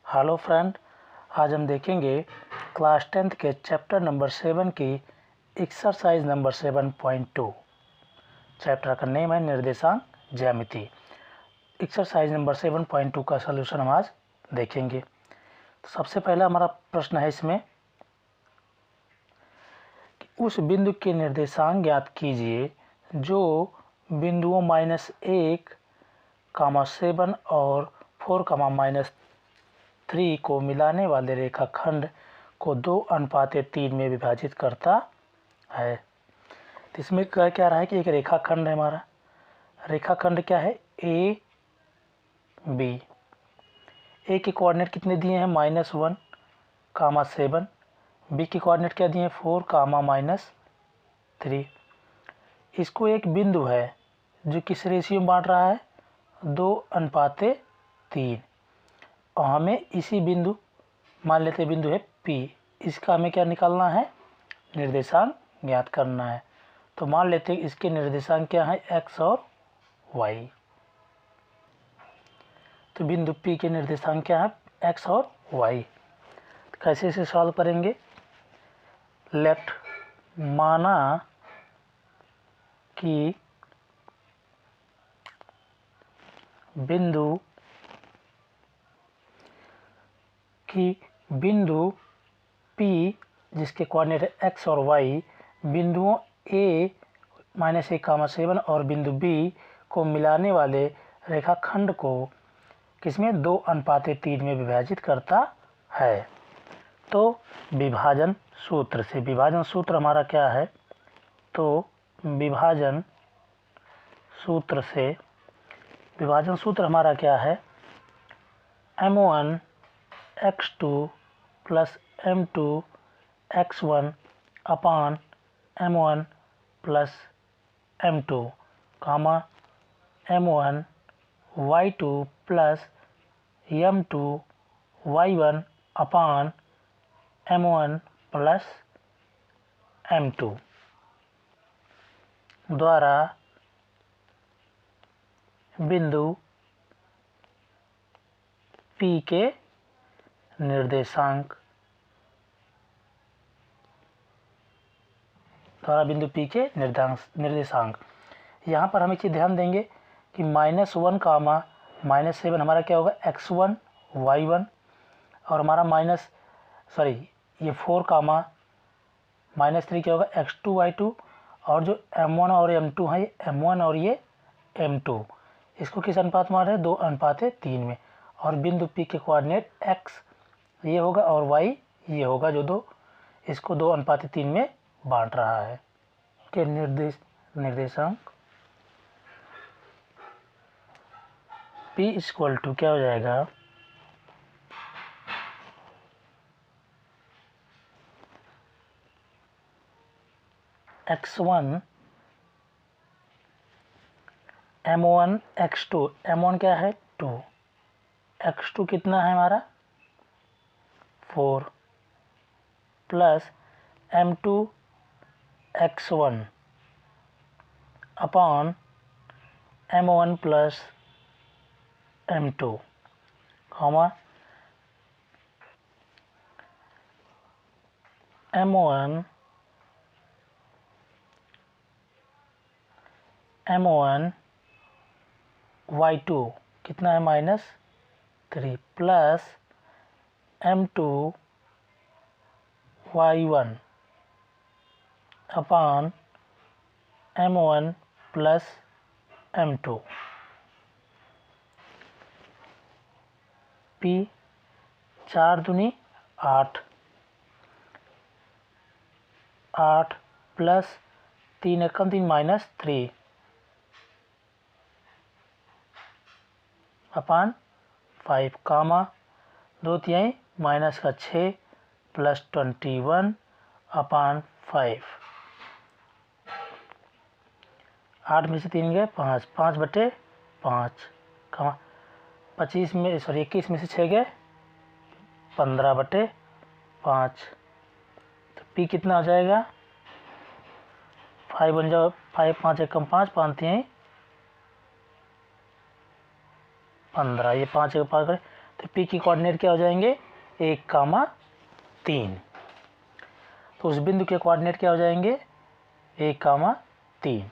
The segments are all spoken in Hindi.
हेलो फ्रेंड, आज हम देखेंगे क्लास 10th के चैप्टर नंबर 7 की एक्सरसाइज नंबर 7.2। चैप्टर का नेम है निर्देशांक ज्यामिति। एक्सरसाइज नंबर 7.2 का सलूशन हम आज देखेंगे। तो सबसे पहला हमारा प्रश्न है इसमें कि उस बिंदु के निर्देशांक ज्ञात कीजिए जो बिंदुओं -1, 7 और 4, -3 को मिलाने वाले रेखाखंड को 2:3 में विभाजित करता है। तो इसमें क्या रहा है कि एक रेखाखंड है हमारा। रेखाखंड क्या है? A B. ए के कोऑर्डिनेट कितने दिए हैं? -1, 7। बी के कोऑर्डिनेट क्या दिए हैं? 4, -3। इसको एक बिंदु है जो किस रेशियो में बांट रहा है? 2:3। और हमें इसी बिंदु, मान लेते बिंदु है P, इसका हमें क्या निकालना है? निर्देशांक ज्ञात करना है। तो मान लेते हैं इसके निर्देशांक क्या है? x और y। तो बिंदु P के निर्देशांक क्या है? x और y। कैसे इसे सॉल्व करेंगे? लेट माना कि बिंदु P जिसके कोऑर्डिनेट है x और y, बिंदुओं A -1, 7 और बिंदु B को मिलाने वाले रेखाखंड को किसमें? 2:3 में विभाजित करता है। तो विभाजन सूत्र से, विभाजन सूत्र हमारा क्या है? तो विभाजन सूत्र हमारा क्या है? m1 x2 plus m2 x1 अपान m1 plus m2 m1 y2 plus m2 y1 अपान m1 प्लस m2 द्वारा बिंदु P के निर्देशांक यहाँ पर हम एक चीज़ ध्यान देंगे कि -1, -7 हमारा क्या होगा? x1 y1, और हमारा ये 4, -3 क्या होगा? x2 y2, और जो m1 और m2 है, m1 और ये m2, इसको किस अनुपात में आ रहे हैं? 2:3 में। और बिंदु P के कोऑर्डिनेट x ये होगा और y ये होगा, जो इसको 2:3 में बांट रहा है। के निर्देशांक P इक्वल टू क्या हो जाएगा? x1 m1 x2, m1 क्या है? 2, x2 कितना है हमारा? 4 plus m2 x1 upon m1 plus m2 m1 y2 कितना है? -3 प्लस m2 y1 अपान m1 प्लस m2। P 4 दूनी 8, 8 प्लस 3 एकम 3 -3 अपान 5, 2 तिहाई -6 प्लस 21 अपान 5। 8 में से 3 गए 5, 5/5, 21 में से 6 गए 15/5। तो P कितना हो जाएगा? 5 बन जाओ, 5 5 एकम 5, 5 तिहाई 15, ये 5 एक 5 करें तो P के कोऑर्डिनेट क्या हो जाएंगे 1,3। तो उस बिंदु के कोऑर्डिनेट क्या हो जाएंगे 1,3।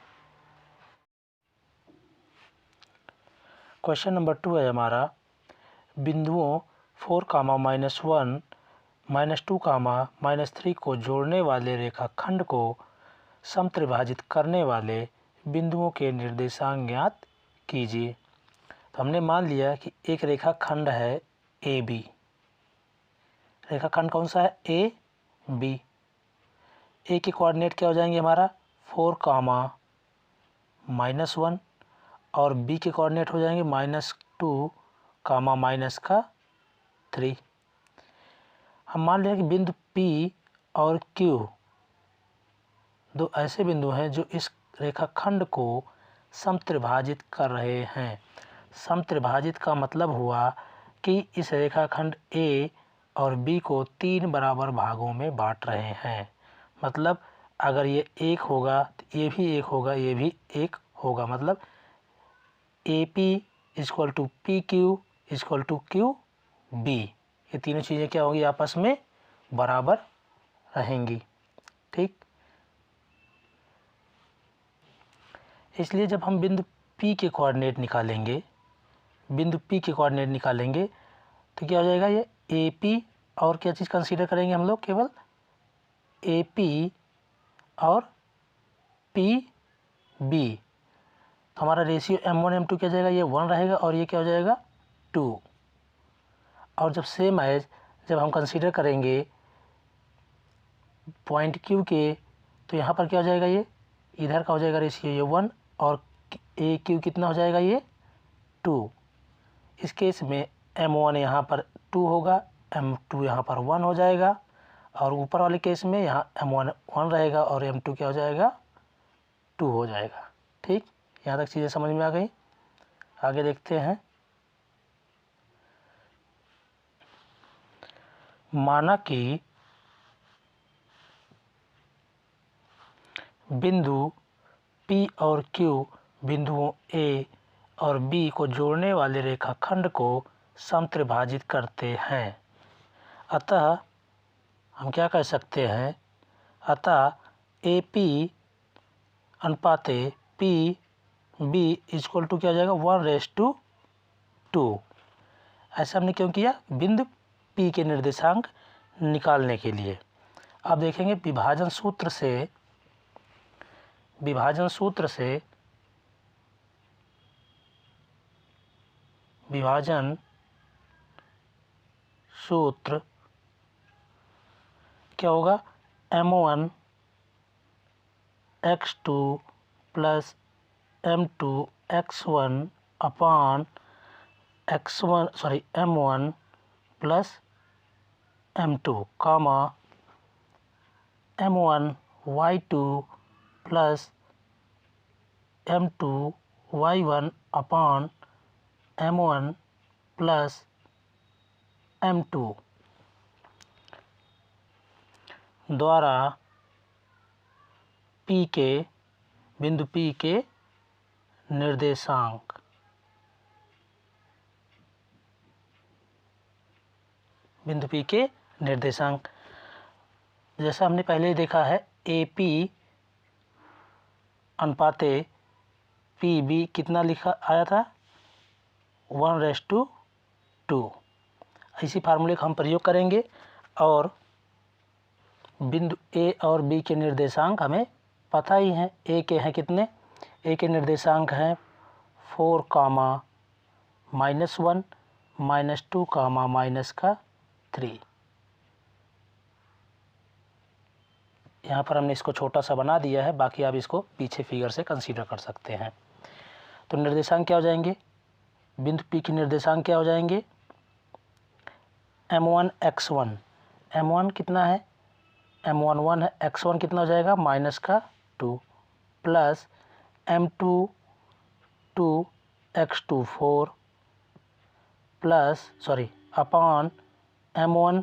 क्वेश्चन नंबर 2 है हमारा, बिंदुओं 4,-1, -2, -3 को जोड़ने वाले रेखाखंड को समत्रिभाजित करने वाले बिंदुओं के निर्देशांक ज्ञात कीजिए। तो हमने मान लिया कि एक रेखाखंड है ए बी। रेखाखंड कौन सा है ए बी। ए के कोऑर्डिनेट क्या हो जाएंगे हमारा 4,-1 और बी के कोऑर्डिनेट हो जाएंगे -2, -3। हम मान लिया कि बिंदु P और Q दो ऐसे बिंदु हैं जो इस रेखाखंड को समत्रिभाजित कर रहे हैं। समत्रिभाजित का मतलब हुआ कि इस रेखाखंड A और B को 3 बराबर भागों में बांट रहे हैं। मतलब अगर ये एक होगा तो ये भी एक होगा, ये भी एक होगा। मतलब AP = PQ = QB। ये तीनों चीज़ें क्या होंगी आपस में बराबर रहेंगी। ठीक, इसलिए जब हम बिंदु P के कोऑर्डिनेट निकालेंगे, तो क्या हो जाएगा ये AP और क्या चीज़ कंसीडर करेंगे हम लोग, केवल AP और PB। हमारा रेशियो M1 M2 क्या जाएगा, ये 1 रहेगा और ये क्या हो जाएगा 2। और जब सेम एज जब हम कंसीडर करेंगे पॉइंट Q के, तो यहाँ पर क्या हो जाएगा, ये इधर का हो जाएगा रेशियो ये 1 और AQ कितना हो जाएगा ये 2। इस केस में M1 यहाँ पर 2 होगा, M2 यहाँ पर 1 हो जाएगा और ऊपर वाले केस में यहाँ M1 1 रहेगा और M2 क्या हो जाएगा 2 हो जाएगा। ठीक, यहाँ तक चीज़ें समझ में आ गई। आगे देखते हैं। माना कि बिंदु P और Q बिंदुओं A और B को जोड़ने वाले रेखाखंड को समत्रिभाजित करते हैं। अतः हम क्या कह सकते हैं, अतः AP अनुपाते PB = क्या हो जाएगा 1:2। ऐसा हमने क्यों किया, बिंदु P के निर्देशांक निकालने के लिए। अब देखेंगे विभाजन सूत्र से क्या होगा, M1 x2 + M2 x1 अपान M1 + M2 कामा M1 y2 + M2 y1 अपान M1 + M2 द्वारा बिंदु P के निर्देशांक। जैसा हमने पहले ही देखा है, AP अनुपाते PB कितना लिखा आया था 1:2। इसी फार्मूले का हम प्रयोग करेंगे और बिंदु A और B के निर्देशांक हमें पता ही हैं। A के हैं कितने, A के निर्देशांक हैं 4, -1, -2, -3। यहाँ पर हमने इसको छोटा सा बना दिया है, बाकी आप इसको पीछे फिगर से कंसीडर कर सकते हैं। तो निर्देशांक क्या हो जाएंगे, बिंदु P के निर्देशांक क्या हो जाएंगे, M1 x1, M1 कितना है, M1 1 है, x1 कितना हो जाएगा -2 प्लस M2 2 x2 4 अपान M1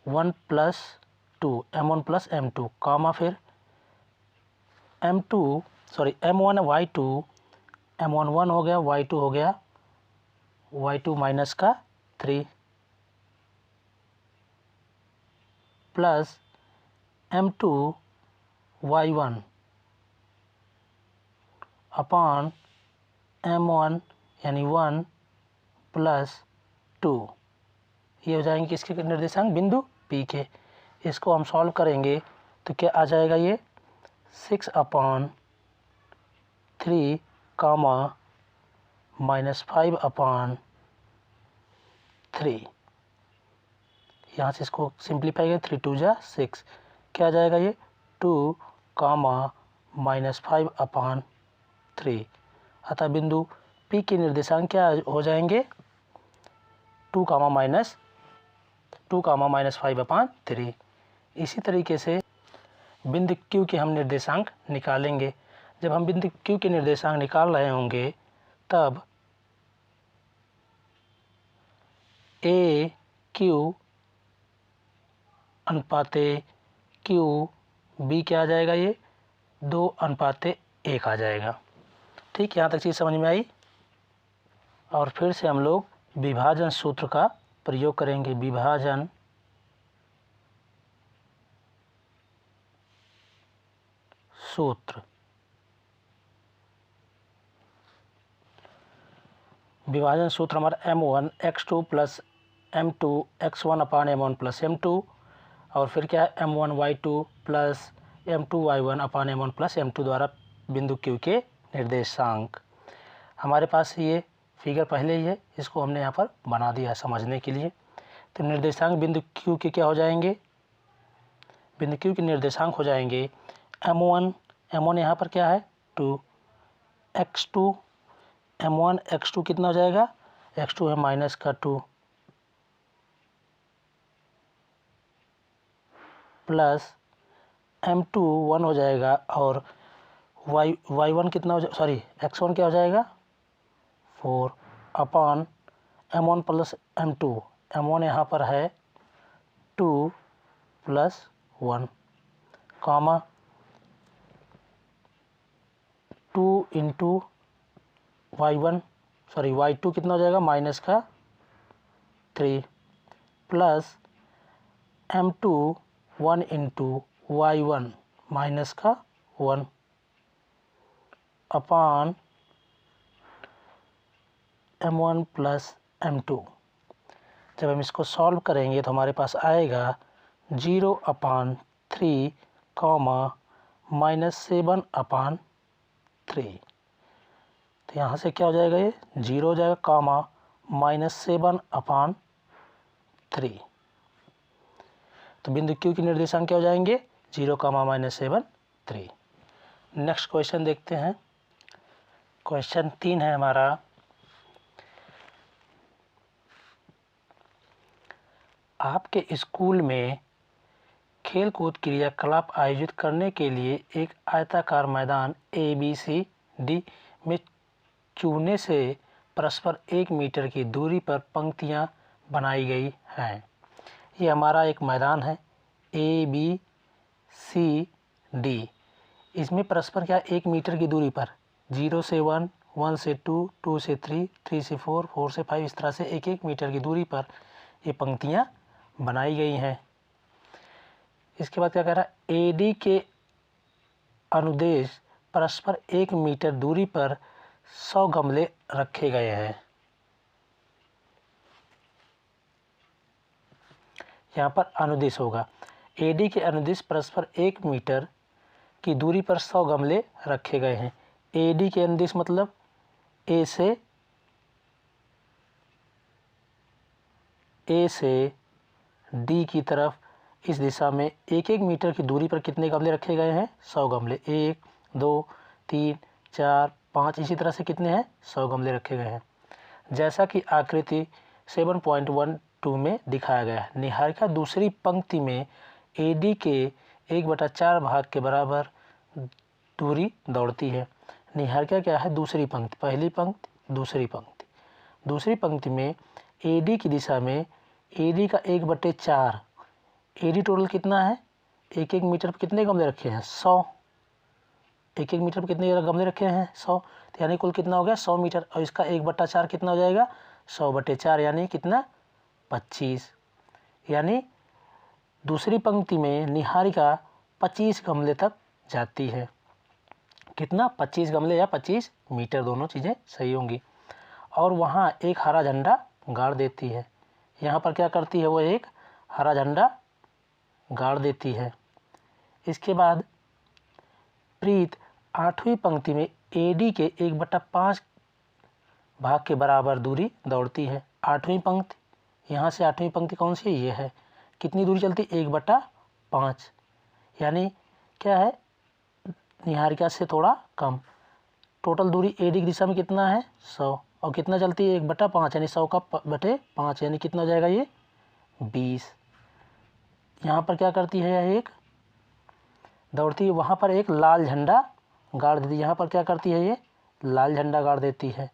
1 + 2 M1 + M2 कामा फिर M1 y2 M1 1 हो गया, y2 हो गया y2 - 3 plus m2 y1 upon m1 यानी 1 प्लस 2। ये हो जाएंगे किसके निर्देशांक? बिंदु P के। इसको हम सॉल्व करेंगे तो क्या आ जाएगा? ये 6/3 कामा -5/3। यहाँ से इसको सिंप्लीफाई करें, 3 2 जा 6, क्या आ जाएगा? ये 2 कामा -5/3। अतः बिंदु P के निर्देशांक क्या हो जाएंगे? 2 कामा -5/3। इसी तरीके से बिंदु Q के हम निर्देशांक निकालेंगे। जब हम बिंदु Q के निर्देशांक निकाल रहे होंगे तब A Q अनुपाते Q B क्या आ जाएगा? ये 2:1 आ जाएगा। ठीक, यहाँ तक चीज़ समझ में आई। और फिर से हम लोग विभाजन सूत्र का प्रयोग करेंगे। विभाजन सूत्र, विभाजन सूत्र हमारा m1 x2 plus m2 x1 अपान m1 प्लस m2, और फिर क्या है m1 y2 plus m2 y1 अपान m1 प्लस m2 द्वारा बिंदु Q के निर्देशांक। हमारे पास ये फिगर पहले ही है, इसको हमने यहाँ पर बना दिया समझने के लिए। तो निर्देशांक बिंदु Q के क्या हो जाएंगे? बिंदु Q के निर्देशांक हो जाएंगे m1 यहाँ पर क्या है? 2, x2 m1 x2 कितना हो जाएगा? x2 है -2 प्लस m2 1 हो जाएगा, और y1 कितना हो सॉरी x1 क्या हो जाएगा? 4 upon m1 plus m2। m1 यहाँ पर है 2 प्लस 1 कामा 2 इंटू y2 कितना हो जाएगा? -3 प्लस m2 1 इंटू y1 -1 अपान m1 प्लस m2। जब हम इसको सॉल्व करेंगे तो हमारे पास आएगा 0/3 कामा -7/3। तो यहाँ से क्या हो जाएगा? ये 0 हो जाएगा कामा -7/3। तो बिंदु Q की निर्देशांक क्या हो जाएंगे? 0 कामा -7/3। नेक्स्ट क्वेश्चन देखते हैं। क्वेश्चन 3 है हमारा। आपके स्कूल में खेलकूद क्रियाकलाप आयोजित करने के लिए एक आयताकार मैदान ABCD में चूने से परस्पर 1 मीटर की दूरी पर पंक्तियां बनाई गई हैं। ये हमारा एक मैदान है ABCD। इसमें परस्पर क्या 1 मीटर की दूरी पर 0 से 1, 1 से 2, 2 से 3, 3 से 4, 4 से 5, इस तरह से 1 मीटर की दूरी पर ये पंक्तियां बनाई गई हैं। इसके बाद क्या कह रहा है? AD के अनुदेश परस्पर 1 मीटर दूरी पर 100 गमले रखे गए हैं। यहाँ पर अनुदेश होगा AD के अनुदेश परस्पर 1 मीटर की दूरी पर 100 गमले रखे गए हैं। AD के अनुदेश मतलब A से D की तरफ इस दिशा में 1 मीटर की दूरी पर कितने गमले रखे गए हैं? 100 गमले। 1 2 3 4 5 इसी तरह से कितने हैं? 100 गमले रखे गए हैं। जैसा कि आकृति 7.12 में दिखाया गया है। निहारिका दूसरी पंक्ति में AD के 1/4 भाग के बराबर दूरी दौड़ती है। निहारिका क्या है? दूसरी पंक्ति, पहली पंक्ति दूसरी पंक्ति। दूसरी पंक्ति में AD की दिशा में AD का 1/4। AD टोटल कितना है? 1 मीटर पर कितने गमले रखे हैं? 100। 1 मीटर पर कितने गमले रखे हैं? 100। तो यानी कुल कितना हो गया? 100 मीटर। और इसका 1/4 कितना हो जाएगा? 100/4 यानी कितना? 25, यानी दूसरी पंक्ति में निहारिका 25 गमले तक जाती है। कितना? 25 गमले या 25 मीटर, दोनों चीज़ें सही होंगी। और वहाँ एक हरा झंडा गाड़ देती है। यहाँ पर क्या करती है वो? एक हरा झंडा गाड़ देती है। इसके बाद प्रीत 8वीं पंक्ति में एडी के 1/5 भाग के बराबर दूरी दौड़ती है। 8वीं पंक्ति, यहाँ से 8वीं पंक्ति कौन सी? ये है। कितनी दूरी चलती? 1/5, यानी क्या है? निहारिका से थोड़ा कम। टोटल दूरी एडी की दिशा में कितना है? 100, और कितना चलती है? 1/5, यानी 100 का बटे 5, यानी कितना हो जाएगा ये? 20। यहाँ पर क्या करती है? यह एक दौड़ती है, वहाँ पर एक लाल झंडा गाड़ देती है। यहाँ पर क्या करती है? ये लाल झंडा गाड़ देती है।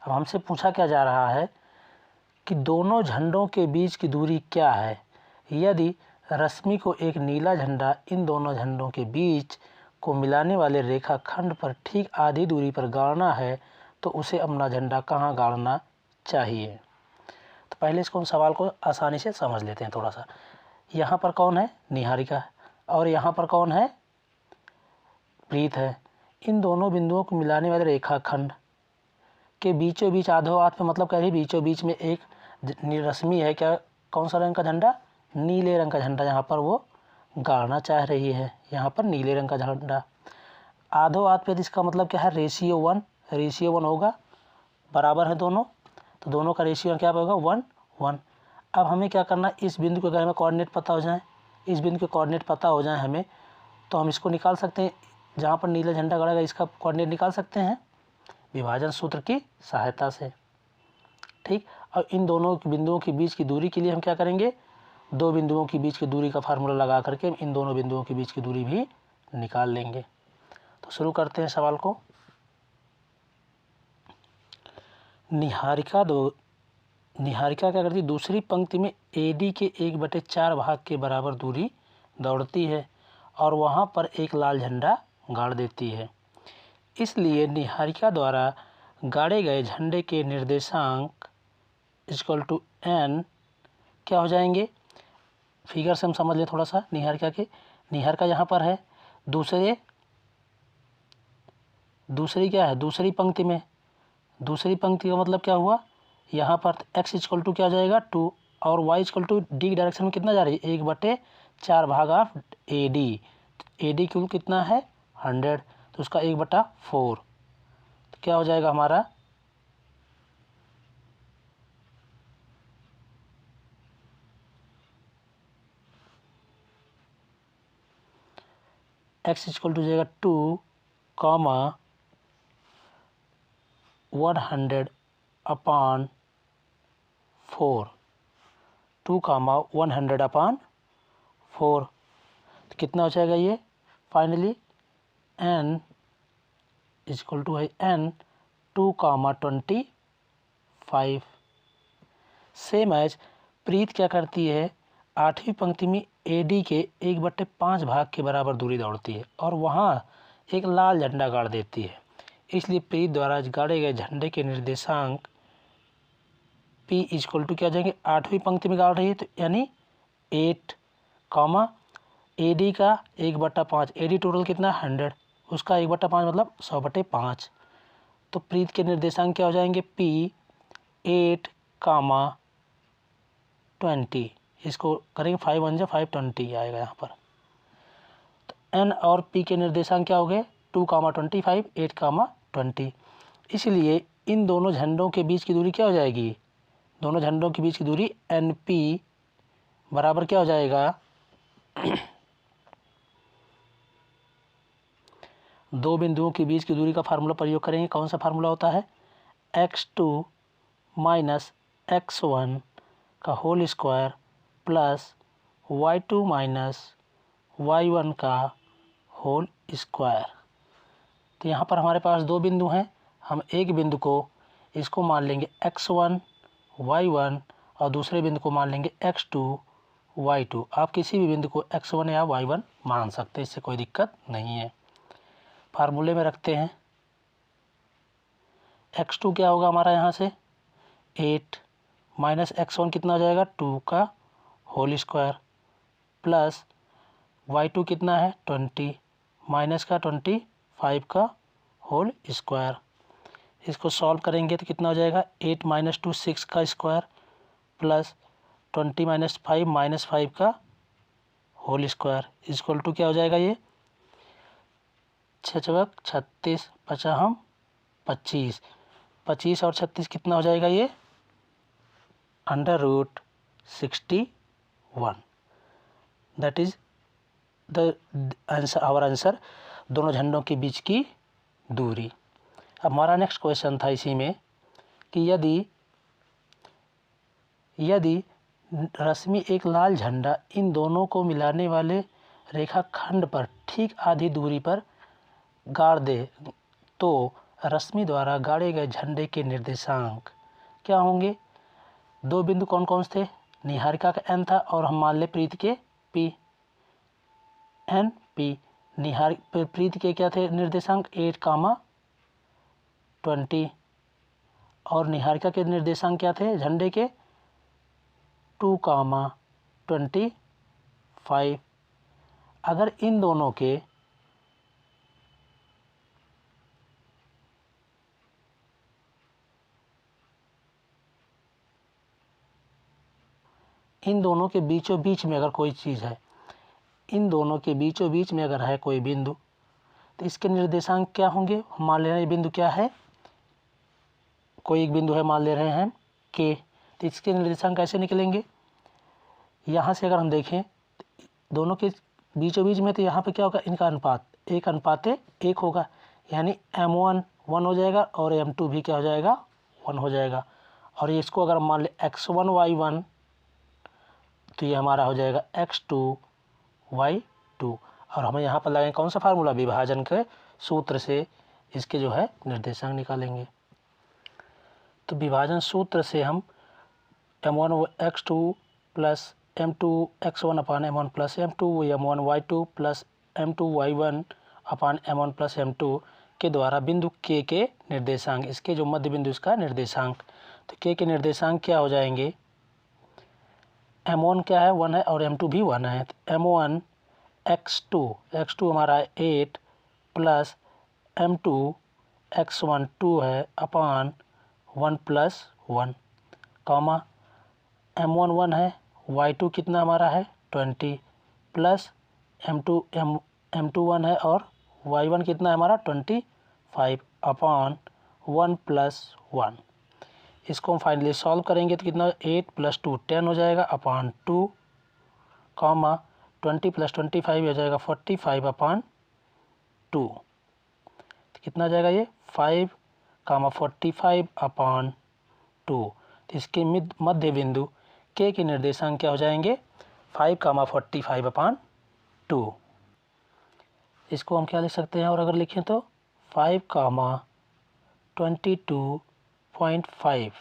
अब हमसे पूछा क्या जा रहा है कि दोनों झंडों के बीच की दूरी क्या है। यदि रश्मि को एक नीला झंडा इन दोनों झंडों के बीच को मिलाने वाले रेखाखंड पर ठीक आधी दूरी पर गाड़ना है तो उसे अपना झंडा कहाँ गाड़ना चाहिए। तो पहले इसको सवाल को आसानी से समझ लेते हैं थोड़ा सा। यहाँ पर कौन है? निहारिका, और यहाँ पर कौन है? प्रीत है। इन दोनों बिंदुओं को मिलाने वाले रेखाखंड के बीचों बीच आधो हाथ पे, मतलब कह रही बीचों बीच में एक रश्मि है। क्या? कौन सा रंग का झंडा? नीले रंग का झंडा यहाँ पर वो गाड़ना चाह रही है। यहाँ पर नीले रंग का झंडा। आधो हाथ पे, इसका मतलब क्या है? रेशियो 1 होगा, बराबर है दोनों, तो दोनों का रेशियो क्या होगा? 1 अब हमें क्या करना? इस बिंदु के अगर हमें कोऑर्डिनेट पता हो जाए, इस बिंदु के कोऑर्डिनेट पता हो जाए हमें, तो हम इसको निकाल सकते हैं। जहाँ पर नीला झंडा गड़ेगा इसका कोऑर्डिनेट निकाल सकते हैं विभाजन सूत्र की सहायता से। ठीक। और इन दोनों बिंदुओं के बीच की दूरी के लिए हम क्या करेंगे? दो बिंदुओं के बीच की दूरी का फार्मूला लगा करके इन दोनों बिंदुओं के बीच की दूरी भी निकाल लेंगे। तो शुरू करते हैं सवाल को। निहारिका क्या करती? दूसरी पंक्ति में एडी के 1/4 भाग के बराबर दूरी दौड़ती है और वहाँ पर एक लाल झंडा गाड़ देती है। इसलिए निहारिका द्वारा गाड़े गए झंडे के निर्देशांक = n क्या हो जाएंगे? फिगर से हम समझ लें थोड़ा सा। निहारिका यहाँ पर है, दूसरी क्या है? दूसरी पंक्ति में। दूसरी पंक्ति का मतलब क्या हुआ? यहाँ पर x = क्या हो जाएगा? 2, और y = डी डायरेक्शन में कितना जा रही है? 1/4 भाग ऑफ एडी। एडी क्यों कितना है? 100, तो उसका 1/4, तो क्या हो जाएगा हमारा? x = हो जाएगा 2, 100/4, 2, 100/4, तो कितना हो जाएगा ये? फाइनली n = है n 2, 25। सेम एज प्रीत क्या करती है? 8वीं पंक्ति में एडी के 1/5 भाग के बराबर दूरी दौड़ती है और वहाँ एक लाल झंडा गाड़ देती है। इसलिए प्रीत द्वारा गाड़े गए झंडे के निर्देशांक p = क्या जाएंगे? 8वीं पंक्ति में गाड़ रही है तो यानी 8, एडी का 1/5, एडी टोटल कितना? 100, उसका 1/5 मतलब 100/5, तो प्रीत के निर्देशांक क्या हो जाएंगे? p 8, 20, इसको करेंगे 5 1 5 20 आएगा यहाँ पर। तो n और p के निर्देशांक क्या हो गए? 2, 25, 8, 20। इसलिए इन दोनों झंडों के बीच की दूरी क्या हो जाएगी? दोनों झंडों के बीच की दूरी np बराबर क्या हो जाएगा? दो बिंदुओं के बीच की दूरी का फार्मूला प्रयोग करेंगे। कौन सा फार्मूला होता है? x2 - x1 का whole square plus y2 - y1 का होल स्क्वायर। तो यहाँ पर हमारे पास दो बिंदु हैं। हम एक बिंदु को इसको मान लेंगे x1 y1 और दूसरे बिंदु को मान लेंगे x2 y2। आप किसी भी बिंदु को x1 या y1 मान सकते हैं, इससे कोई दिक्कत नहीं है। फार्मूले में रखते हैं x2 क्या होगा हमारा यहाँ से 8 माइनस x1 कितना हो जाएगा 2 का होल स्क्वायर प्लस y2 कितना है 20 माइनस का 25 का होल स्क्वायर। इसको सॉल्व करेंगे तो कितना हो जाएगा 8 माइनस 2 6 का स्क्वायर प्लस 20 माइनस 5 का होल स्क्वायर इक्वल टू क्या हो जाएगा ये 6 चौक 36 पचास 25 25 और 36 कितना हो जाएगा ये √61 that is the answer our answer दोनों झंडों के बीच की दूरी। अब हमारा नेक्स्ट क्वेश्चन था इसी में कि यदि रश्मि एक लाल झंडा इन दोनों को मिलाने वाले रेखाखंड पर ठीक आधी दूरी पर गाड़ दे तो रश्मि द्वारा गाड़े गए झंडे के निर्देशांक क्या होंगे। दो बिंदु कौन कौन से थे निहारिका का n था और हम मान ले प्रीति के p n p प्रीति के क्या थे निर्देशांक 8, 20 और निहारिका के निर्देशांक क्या थे झंडे के 2, 25। अगर इन दोनों के बीचों बीच में अगर कोई चीज़ है इन दोनों के बीचों बीच में अगर है कोई बिंदु तो इसके निर्देशांक क्या होंगे। मान ले रहे हैं ये बिंदु क्या है कोई एक बिंदु है मान ले रहे हैं k तो इसके निर्देशांक कैसे निकलेंगे। यहाँ से अगर हम देखें दोनों के बीचों बीच में तो यहाँ पे क्या होगा इनका अनुपात 1:1 होगा यानी m1 1 हो जाएगा और m2 भी क्या हो जाएगा 1 हो जाएगा। और इसको अगर मान ले x1 y1 तो ये हमारा हो जाएगा x2 y2 और हमें यहाँ पर लगाएंगे कौन सा फार्मूला विभाजन के सूत्र से इसके जो है निर्देशांक निकालेंगे। तो विभाजन सूत्र से हम m1 x2 plus m2 x1 अपान m1 plus m2 m1 y2 plus m2 y1 अपान m1 प्लस m2 के द्वारा बिंदु k के निर्देशांक इसके जो मध्य बिंदु इसका निर्देशांक तो k के निर्देशांक क्या हो जाएंगे m1 क्या है 1 है और m2 भी 1 है तो m1 x2 हमारा 8 प्लस m2 x1 2 है अपान 1 प्लस 1 कॉमा m1 1 है y2 कितना हमारा है 20 प्लस m2 1 है और y1 कितना है हमारा 25 अपान 1 प्लस 1। इसको हम फाइनली सॉल्व करेंगे तो कितना 8 प्लस 2 10 हो जाएगा अपान 2 कॉमा 20 प्लस 25 हो जाएगा 45 अपान 2 तो कितना आ जाएगा ये 5 45 अपान 2। तो इसके मध्य बिंदु k के निर्देशांक क्या हो जाएंगे 5 45 अपान 2। इसको हम क्या लिख सकते हैं और अगर लिखें तो 5 22.5।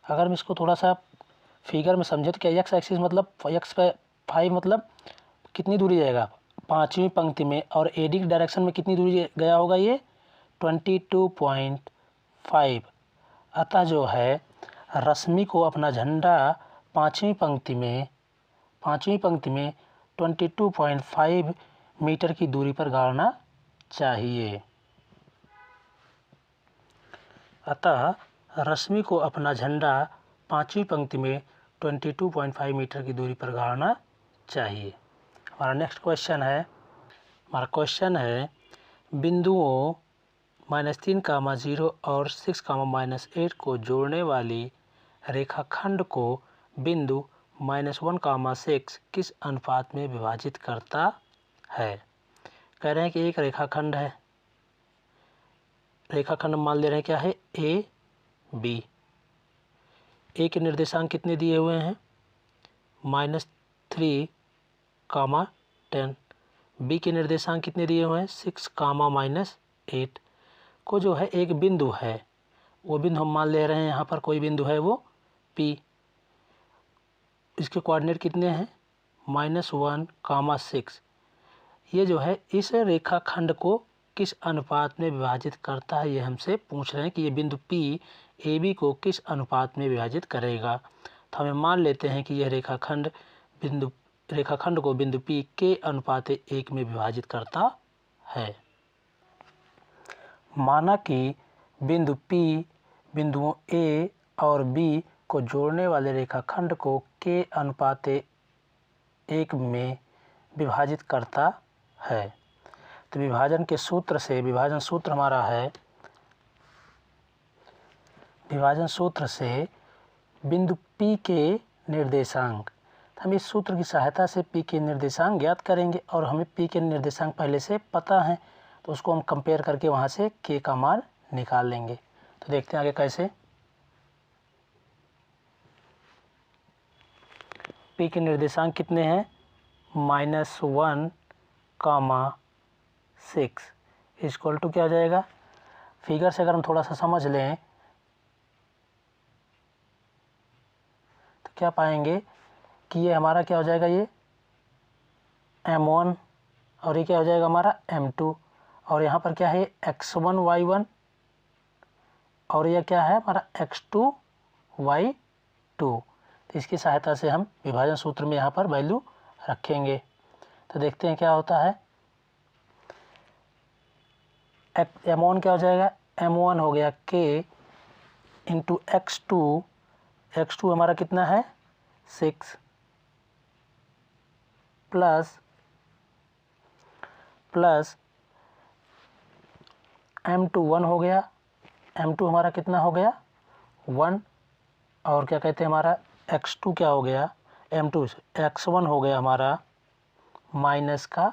अगर हम इसको थोड़ा सा फिगर में समझे तो क्या x एक्सिस मतलब x पे 5 मतलब कितनी दूरी जाएगा 5वीं पंक्ति में और AD की डायरेक्शन में कितनी दूरी गया होगा ये 22.5। अतः जो है रश्मि को अपना झंडा 5वीं पंक्ति में 22.5 मीटर की दूरी पर गाड़ना चाहिए। अतः रश्मि को अपना झंडा 5वीं पंक्ति में 22.5 मीटर की दूरी पर गाड़ना चाहिए। हमारा नेक्स्ट क्वेश्चन है बिंदुओं -3, 0 और 6, -8 को जोड़ने वाली रेखाखंड को बिंदु -1, 6 किस अनुपात में विभाजित करता है। कह रहे हैं कि एक रेखाखंड है मान ले रहे हैं क्या है ए बी। ए के निर्देशांक कितने दिए हुए हैं -3, 10। बी के निर्देशांक कितने दिए हुए हैं 6, -8 को जो है एक बिंदु है वो बिंदु हम मान ले रहे हैं यहाँ पर कोई बिंदु है वो P। इसके कोऑर्डिनेट कितने हैं -1, 6। ये जो है इस रेखाखंड को किस अनुपात में विभाजित करता है, ये हमसे पूछ रहे हैं कि ये बिंदु P AB को किस अनुपात में विभाजित करेगा। तो हमें मान लेते हैं कि यह रेखाखंड को बिंदु P के अनुपात 1 में विभाजित करता है। माना कि बिंदु P बिंदुओं A और B को जोड़ने वाले रेखाखंड को के अनुपात 1 में विभाजित करता है। तो विभाजन सूत्र हमारा है, विभाजन सूत्र से बिंदु P के निर्देशांक, हम इस सूत्र की सहायता से P के निर्देशांक ज्ञात करेंगे और हमें P के निर्देशांक पहले से पता है, तो उसको हम कंपेयर करके वहाँ से K का मान निकाल लेंगे। तो देखते हैं आगे कैसे। P के निर्देशांक कितने हैं, -1, 6 इक्वल टू क्या आ जाएगा। फिगर से अगर हम थोड़ा सा समझ लें तो क्या पाएंगे कि ये हमारा क्या हो जाएगा, ये M1 और ये क्या हो जाएगा हमारा M2, और यहाँ पर क्या है X1 Y1 और यह क्या है हमारा X2 Y2। तो इसकी सहायता से हम विभाजन सूत्र में यहाँ पर वैल्यू रखेंगे। तो देखते हैं क्या होता है। M1 क्या हो जाएगा, M1 हो गया K इंटू X2 हमारा कितना है 6 प्लस M2 1 हो गया, M2 हमारा कितना हो गया 1, और क्या कहते हैं हमारा X2 क्या हो गया, M2 X1 हो गया हमारा -3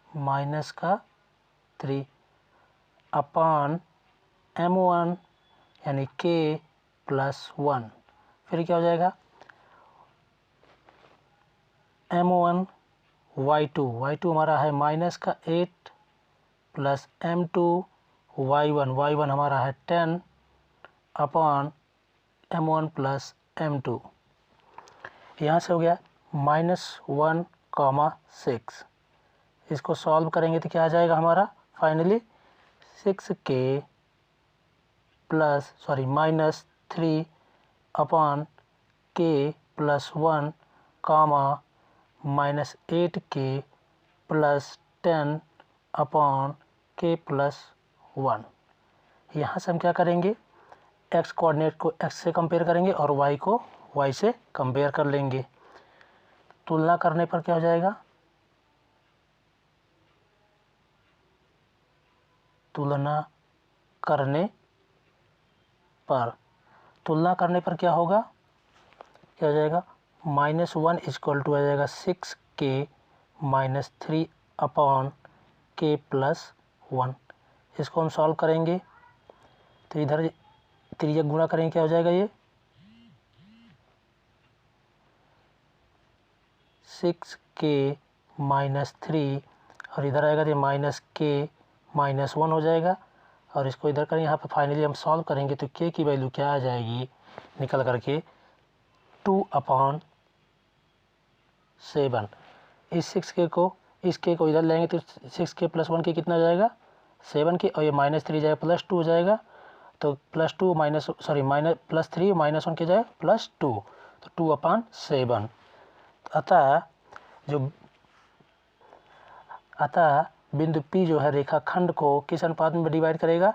-3 अपान M1 यानी K +1, फिर क्या हो जाएगा M1 Y2 हमारा है -8 प्लस M2 Y1 हमारा है 10 अपान M1 प्लस M2। यहाँ से हो गया -1, 6, इसको सॉल्व करेंगे तो क्या आ जाएगा हमारा फाइनली 6K -3 अपान K +1 -8K +10 अपान K +1। यहाँ से हम क्या करेंगे, x कोऑर्डिनेट को x से कंपेयर करेंगे और y को y से कंपेयर कर लेंगे। तुलना करने पर क्या हो जाएगा, तुलना करने पर क्या होगा, क्या हो जाएगा -1 इक्वल टू आ जाएगा 6K -3 अपान K +1। इसको हम सॉल्व करेंगे तो इधर त्रिज्या गुणा करेंगे, क्या हो जाएगा ये 6K -3 और इधर आएगा तो -K -1 हो जाएगा, और इसको इधर करें, यहाँ पे फाइनली हम सॉल्व करेंगे तो K की वैल्यू क्या आ जाएगी निकल करके 2/7। इस 6K को इधर लेंगे तो 6K +1 के कितना हो जाएगा 7K, और ये -3 जाएगा +2 हो जाएगा, तो +3 -1 के जाएगा +2, तो 2/7। अतः बिंदु P जो है रेखाखंड को किस अनुपात में डिवाइड करेगा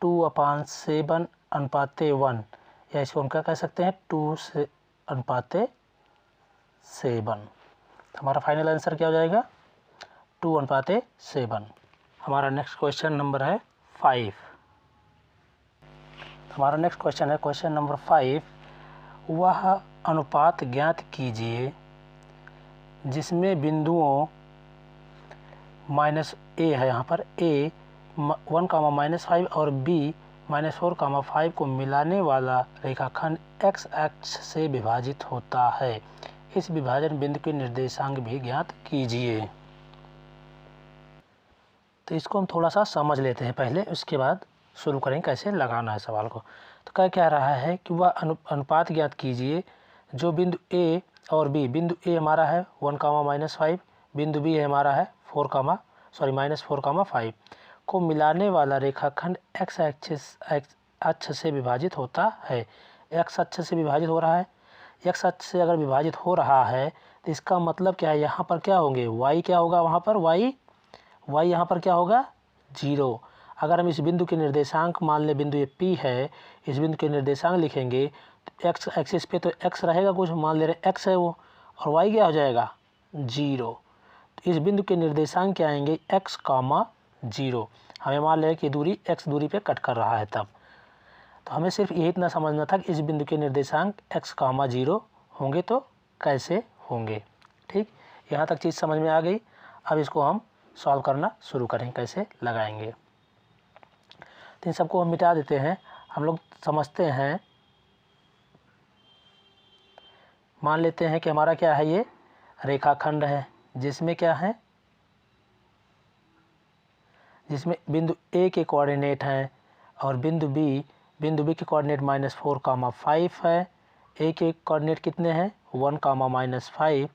2/7/1, या इसको हम क्या कह सकते हैं 2:7। हमारा फाइनल आंसर क्या हो जाएगा 2:7। हमारा नेक्स्ट क्वेश्चन नंबर है 5। हमारा नेक्स्ट क्वेश्चन है क्वेश्चन नंबर 5। वह अनुपात ज्ञात कीजिए जिसमें बिंदुओं -a है, यहाँ पर a 1, -5 और b -4, 5 को मिलाने वाला रेखाखंड x अक्ष से विभाजित होता है। इस विभाजन बिंदु के निर्देशांक भी ज्ञात कीजिए। तो इसको हम थोड़ा सा समझ लेते हैं पहले, उसके बाद शुरू करेंगे कैसे लगाना है सवाल को। तो क्या कह रहा है कि वह अनुपात ज्ञात कीजिए जो बिंदु ए और बी, बिंदु ए हमारा है 1, -5, बिंदु बी है हमारा है -4, 5 को मिलाने वाला रेखाखंड एक्स अक्ष से विभाजित होता है। एक्स अक्ष से विभाजित हो रहा है। एक्स अक्ष से अगर विभाजित हो रहा है तो इसका मतलब क्या है, यहाँ पर क्या होंगे, वाई क्या होगा, वहाँ पर वाई यहाँ पर क्या होगा 0। अगर हम इस बिंदु के निर्देशांक मान लें, बिंदु ये P है, इस बिंदु के निर्देशांक लिखेंगे तो एक्स एक्सिस पे तो x रहेगा, कुछ मान ले रहे x है वो, और y क्या हो जाएगा 0। तो इस बिंदु के निर्देशांक क्या आएंगे x, 0। हमें मान ले कि दूरी x दूरी पे कट कर रहा है तब। तो हमें सिर्फ यही इतना समझना था कि इस बिंदु के निर्देशांक x, 0 होंगे तो कैसे होंगे। ठीक, यहाँ तक चीज़ समझ में आ गई। अब इसको हम सॉल्व करना शुरू करें, कैसे लगाएंगे। तो इन सबको हम मिटा देते हैं। हम लोग समझते हैं, मान लेते हैं कि हमारा क्या है, ये रेखाखंड है जिसमें क्या है, जिसमें बिंदु ए के कोऑर्डिनेट हैं और बिंदु बी के कोऑर्डिनेट -4, 5 है। ए के कोऑर्डिनेट कितने हैं 1, -5।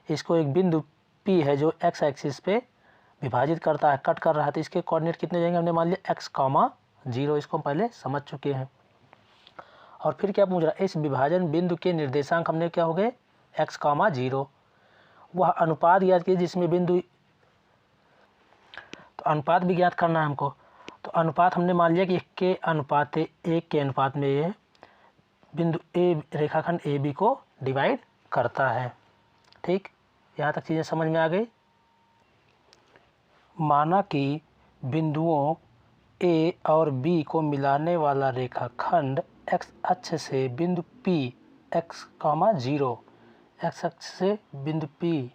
इसको एक बिंदु पी है जो एक्स एक्सिस पे विभाजित करता है, कट कर रहा है, तो इसके कोऑर्डिनेट कितने जाएंगे, हमने मान लिया x, 0। इसको हम पहले समझ चुके हैं। और फिर क्या पूछ रहा है, इस विभाजन बिंदु के निर्देशांक हमने क्या हो गए x, 0। वह अनुपात ज्ञात कीजिए जिसमें बिंदु, तो अनुपात भी ज्ञात करना है हमको। तो अनुपात हमने मान लिया कि 1 के अनुपात में ये बिंदु ए, रेखाखंड ए बी को डिवाइड करता है। ठीक, यहाँ तक चीज़ें समझ में आ गई। माना कि बिंदुओं ए और बी को मिलाने वाला रेखाखंड एक्स अक्ष से बिंदु पी x, 0, एक्स अक्ष से बिंदु पी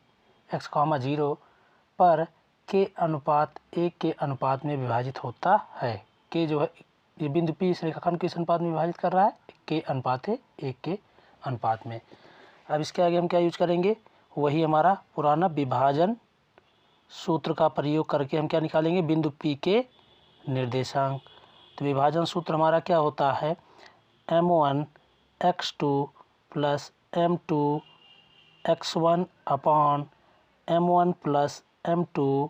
x, 0 पर के अनुपात 1 के अनुपात में विभाजित होता है। के जो है, ये बिंदु पी इस रेखाखंड किस अनुपात में विभाजित कर रहा है, के अनुपात है 1 के अनुपात में। अब इसके आगे हम क्या यूज करेंगे, वही हमारा पुराना विभाजन सूत्र का प्रयोग करके हम क्या निकालेंगे, बिंदु पी के निर्देशांक। तो विभाजन सूत्र हमारा क्या होता है, m1 x2 plus m2 x1 upon m1 plus m2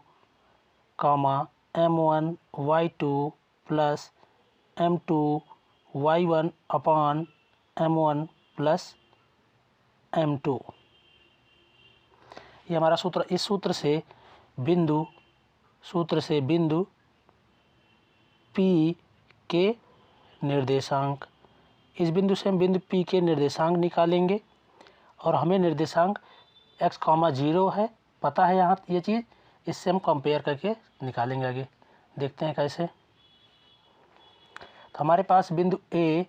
m1 y2 plus m2 y1 upon m1 plus m2। ये हमारा सूत्र। इस सूत्र से बिंदु P के निर्देशांक, इस बिंदु से हम बिंदु P के निर्देशांक निकालेंगे और हमें निर्देशांक x, 0 है पता है यहाँ ये चीज़, इससे हम कंपेयर करके निकालेंगे। आगे देखते हैं कैसे। तो हमारे पास बिंदु A,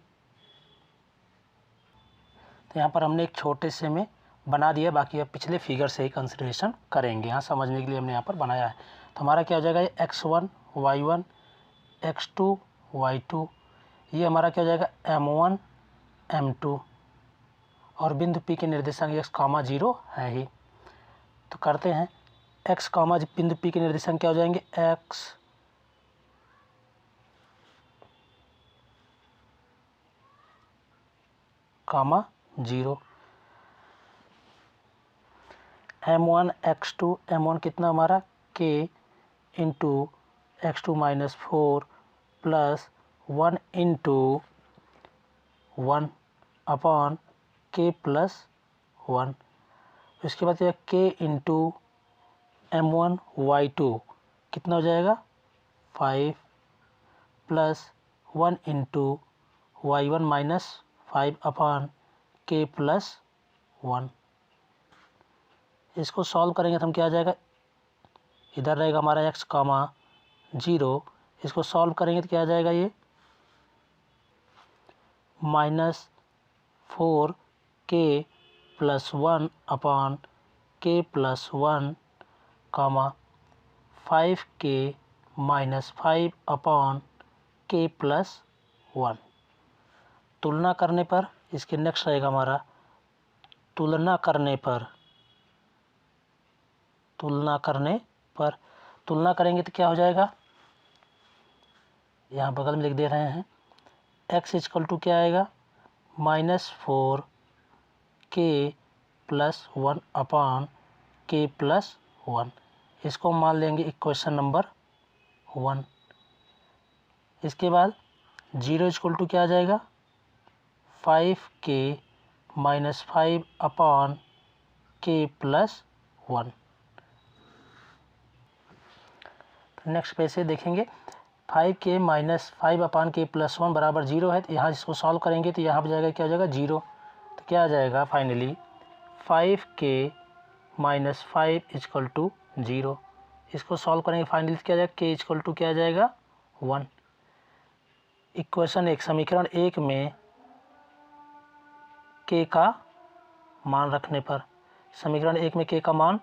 तो यहाँ पर हमने एक छोटे से में बना दिया, बाकी अब पिछले फिगर से ही कंसिडरेशन करेंगे, यहाँ समझने के लिए हमने यहाँ पर बनाया है। तो हमारा क्या हो जाएगा, x1 y1 x2 y2, ये हमारा क्या हो जाएगा m1 m2, और बिंदु P के निर्देशांक x, 0 है ही। तो करते हैं x, बिंदु P के निर्देशांक क्या हो जाएंगे, x, -0, m1 x2, m1 कितना हमारा k into x2 -4 plus 1 into 1 upon k plus 1। इसके बाद k इंटू m1 y2 कितना हो जाएगा 5 plus 1 into y1 -5 upon k plus 1। इसको सॉल्व करेंगे तो हम क्या आ जाएगा, इधर रहेगा हमारा x, 0, इसको सॉल्व करेंगे तो क्या आ जाएगा, ये -4k plus 1 upon k plus 1, 5k -5 upon k plus 1। तुलना करने पर इसके नेक्स्ट रहेगा हमारा, तुलना करेंगे तो क्या हो जाएगा, यहाँ बगल में लिख दे रहे हैं, x इक्वल टू क्या आएगा -4 k plus 1 upon k plus 1। इसको मान लेंगे इक्वेशन नंबर 1। इसके बाद 0 इक्वल टू क्या आ जाएगा, 5k minus 5 upon k plus 1। Next page से देखेंगे 5k minus 5 upon k plus 1 बराबर 0 है। तो यहाँ इसको सॉल्व करेंगे तो यहाँ पर जाएगा, क्या हो जाएगा 0। तो क्या आ जाएगा finally 5k minus 5 equal to 0। इसको सॉल्व करेंगे फाइनली क्या आ जाएगा, k इक्वल टू क्या आ जाएगा 1। इक्वेशन 1 समीकरण 1 में k का मान रखने पर, समीकरण 1 में k का मान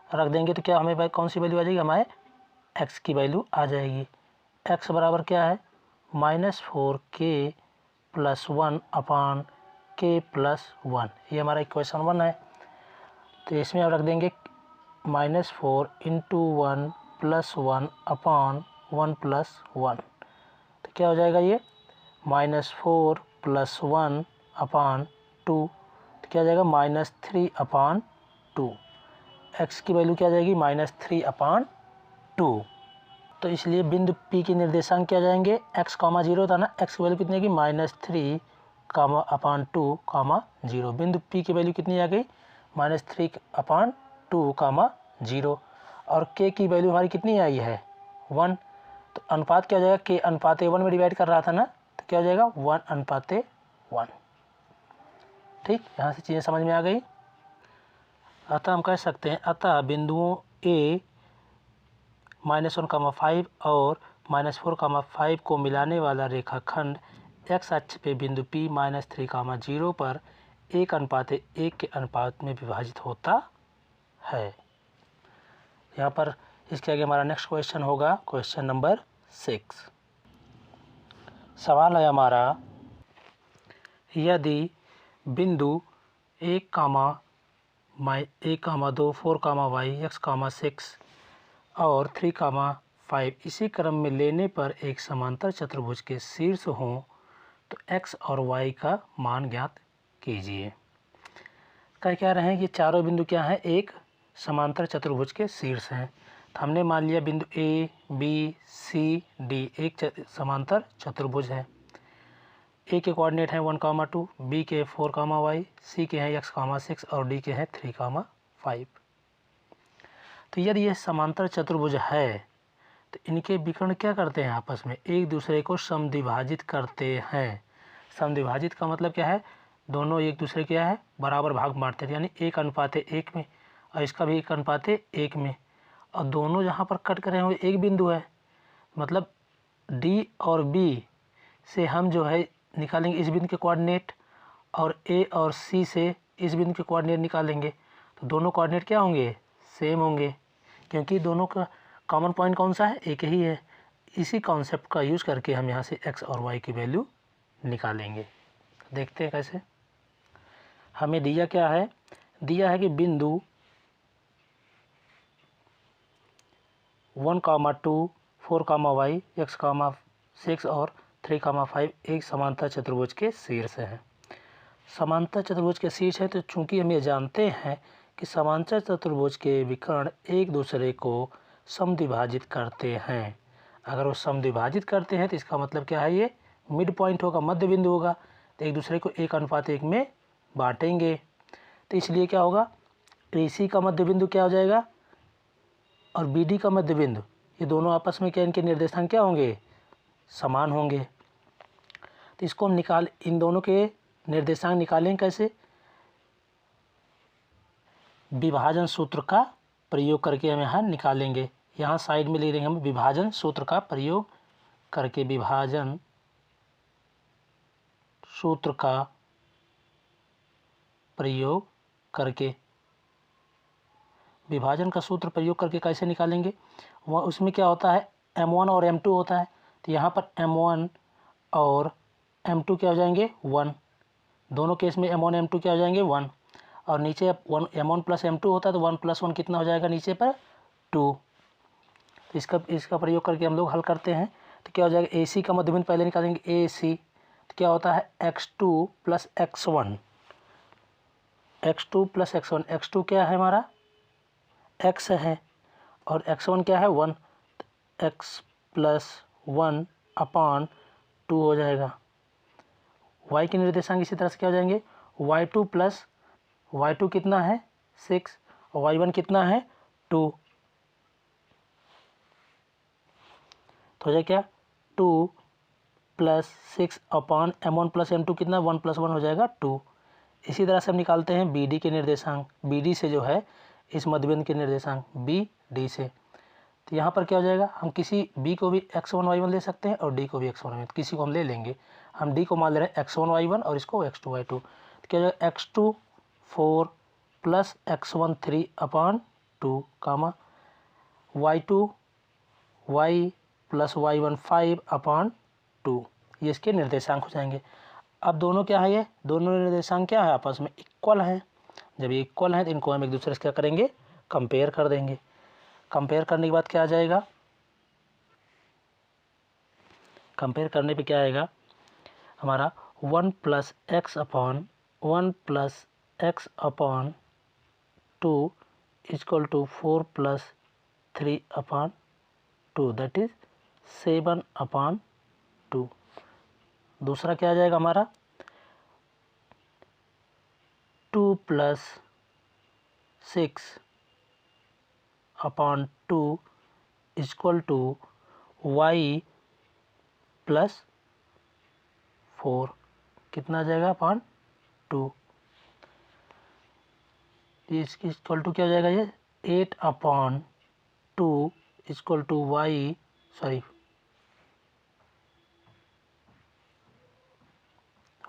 रख देंगे तो क्या हमें कौन सी वैल्यू आ जाएगी, हमारे x की वैल्यू आ जाएगी। x बराबर क्या है, -4k plus 1 upon k plus 1। ये हमारा इक्वेशन 1 है। तो इसमें आप रख देंगे -4 इंटू 1 प्लस 1 अपॉन 1 प्लस 1। तो क्या हो जाएगा ये -4 प्लस 1 अपॉन 2। तो क्या हो जाएगा -3 अपॉन 2। x की वैल्यू क्या आ जाएगी -3 अपॉन 2। तो इसलिए बिंदु P के निर्देशांक क्या जाएंगे, x, 0 था ना, x की वैल्यू कितनी आएगी -3 अपॉन 2, 0। बिंदु P की वैल्यू कितनी आ गई -3 अपॉन 2, 0। और k की वैल्यू हमारी कितनी आई है 1। तो अनुपात क्या हो जाएगा, k अनुपात 1 में डिवाइड कर रहा था ना, तो क्या हो जाएगा 1 अनुपात 1। ठीक, यहाँ से चीज़ें समझ में आ गई। अतः हम कह सकते हैं, अतः बिंदुओं A -1,5 और -4,5 को मिलाने वाला रेखाखंड x अक्ष पे बिंदु P -3,0 पर 1:1 के अनुपात में विभाजित होता है। यहाँ पर इसके आगे हमारा नेक्स्ट क्वेश्चन होगा क्वेश्चन नंबर 6। सवाल है हमारा, यदि बिंदु 1, 2, 4, y, x, 6 और 3, 5 इसी क्रम में लेने पर एक समांतर चतुर्भुज के शीर्ष हों तो x और y का मान ज्ञात कीजिए। क्या रहे हैं कि चारों बिंदु क्या हैं, एक समांतर चतुर्भुज के शीर्ष हैं। तो हमने मान लिया बिंदु A, B, C, D एक समांतर चतुर्भुज है। A के कोऑर्डिनेट हैं 1, 2, B के 4, y, C के हैं x, 6 और D के हैं 3, 5। तो यदि यह समांतर चतुर्भुज है तो इनके विकर्ण क्या करते हैं, आपस में एक दूसरे को समद्विभाजित करते हैं। समद्विभाजित का मतलब क्या है, दोनों एक दूसरे क्या है बराबर भाग बांटते हैं, यानी 1:1 में, और इसका भी 1:1 में। और दोनों जहाँ पर कट कर रहे हैं वो एक बिंदु है, मतलब D और B से हम जो है निकालेंगे इस बिंदु के कोऑर्डिनेट, और A और C से इस बिंदु के कोऑर्डिनेट निकालेंगे। तो दोनों कोऑर्डिनेट क्या होंगे, सेम होंगे, क्योंकि दोनों का कॉमन पॉइंट कौन सा है, एक ही है। इसी कॉन्सेप्ट का यूज़ करके हम यहाँ से x और y की वैल्यू निकालेंगे। देखते हैं कैसे। हमें दिया क्या है, दिया है कि बिंदु 1, 2, 4, y, x, 6 और 3, 5 एक समांतर चतुर्भुज के शीर्ष है। समांतर चतुर्भुज के शीर्ष है तो चूंकि हम ये जानते हैं कि समांतर चतुर्भुज के विकर्ण एक दूसरे को समद्विभाजित करते हैं। अगर वो समद्विभाजित करते हैं तो इसका मतलब क्या है, ये मिड पॉइंट होगा, मध्य बिंदु होगा, तो एक दूसरे को 1:1 में बांटेंगे। तो इसलिए क्या होगा, AC का मध्य बिंदु क्या हो जाएगा और BD का मध्य बिंदु, ये दोनों आपस में क्या, इनके निर्देशांक क्या होंगे, समान होंगे। तो इसको हम इन दोनों के निर्देशांक निकालेंगे कैसे, विभाजन सूत्र का प्रयोग करके हम यहाँ निकालेंगे। यहाँ साइड में ले लेंगे हम विभाजन सूत्र का प्रयोग करके, विभाजन सूत्र का प्रयोग करके, विभाजन का सूत्र प्रयोग करके कैसे निकालेंगे, वह उसमें क्या होता है M1 और M2 होता है। तो यहाँ पर M1 और M2 क्या हो जाएंगे 1, दोनों केस में M1 M2 क्या हो जाएंगे 1, और नीचे M1 प्लस M2 होता है तो 1 + 1 कितना हो जाएगा नीचे पर 2। तो इसका प्रयोग करके हम लोग हल करते हैं। तो क्या हो जाएगा, AC का मध्य बिंदु पहले निकालेंगे AC, तो क्या होता है x2 + x1, x2 plus x1, x2 क्या है हमारा x है और x1 क्या है 1, x प्लस 1 अपान 2 हो जाएगा। y के निर्देशांक इसी तरह से क्या हो जाएंगे, y2 प्लस y2 कितना है 6 और y1 कितना है 2, तो हो जाए क्या 2 प्लस 6 अपान m1 प्लस m2 कितना 1 प्लस 1 हो जाएगा 2। इसी तरह से हम निकालते हैं BD के निर्देशांक, BD से जो है इस मध्यबिंदु के निर्देशांक BD से, तो यहाँ पर क्या हो जाएगा, हम किसी B को भी x1 y1 ले सकते हैं और D को भी x1 y1, किसी को हम ले लेंगे, हम D को मान ले रहे हैं x1 y1 और इसको x2 y2, तो क्या हो जाएगा x2 4 प्लस x1 3 अपान 2 कामा y2 y प्लस y1 5 अपान 2, ये इसके निर्देशांक हो जाएंगे। अब दोनों क्या है, ये दोनों निर्देशांक क्या है आपस में इक्वल हैं, जब ये इक्वल हैं तो इनको हम एक दूसरे से क्या करेंगे कंपेयर कर देंगे। कंपेयर करने के बाद क्या आ जाएगा, कंपेयर करने पे क्या आएगा हमारा 1 plus x upon 2 equal to 4 plus 3 upon 2 that is 7 upon 2। दूसरा क्या आ जाएगा हमारा 2 plus 6 upon 2 equal to y plus 4 कितना आ जाएगा अपॉन 2, इसकी इक्वल टू क्या हो जाएगा ये 8 upon 2 equal to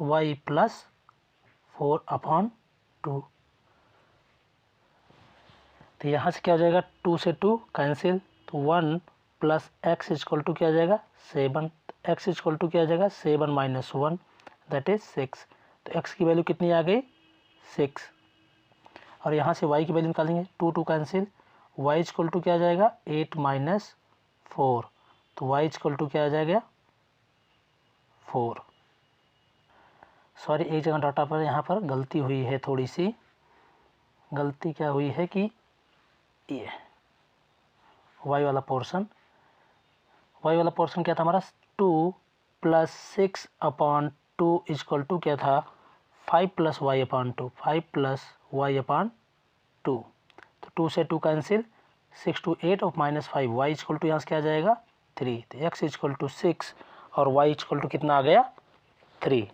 y plus 4 upon 2। तो यहाँ से क्या हो जाएगा 2 से 2 कैंसिल, तो 1 प्लस एक्स इक्वल टू क्या आ जाएगा 7, एक्स इक्वल टू क्या आ जाएगा 7 माइनस 1 दैट इज 6, तो x की वैल्यू कितनी आ गई 6, और यहाँ से y की वैल्यू निकालेंगे 2 कैंसिल, y इक्वल टू क्या आ जाएगा 8 माइनस 4, तो y इक्वल टू क्या आ जाएगा 4। सॉरी एक जगह डाटा पर यहाँ पर गलती हुई है, थोड़ी सी गलती क्या हुई है कि ये y वाला पोर्शन क्या था हमारा 2 प्लस 6 अपॉन 2 इक्वल टू क्या था 5 plus y upon 2, 5 plus y upon 2, तो 2 से 2 कैंसिल, 6 to 8 और माइनस 5, वाई इक्वल टू यहाँ से क्या आ जाएगा 3, तो x इक्वल टू 6 और y इक्वल टू कितना आ गया 3।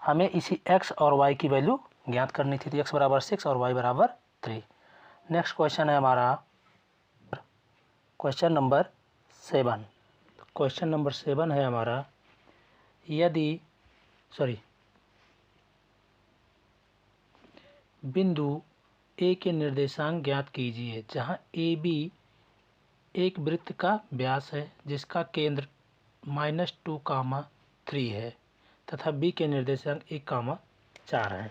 हमें इसी x और y की वैल्यू ज्ञात करनी थी, तो x बराबर 6 और y बराबर 3। नेक्स्ट क्वेश्चन है हमारा क्वेश्चन नंबर 7। क्वेश्चन नंबर 7 है हमारा, यदि बिंदु A के निर्देशांक ज्ञात कीजिए जहां AB एक वृत्त का व्यास है जिसका केंद्र -2, 3 है तथा B के निर्देशांक 1, 4 है।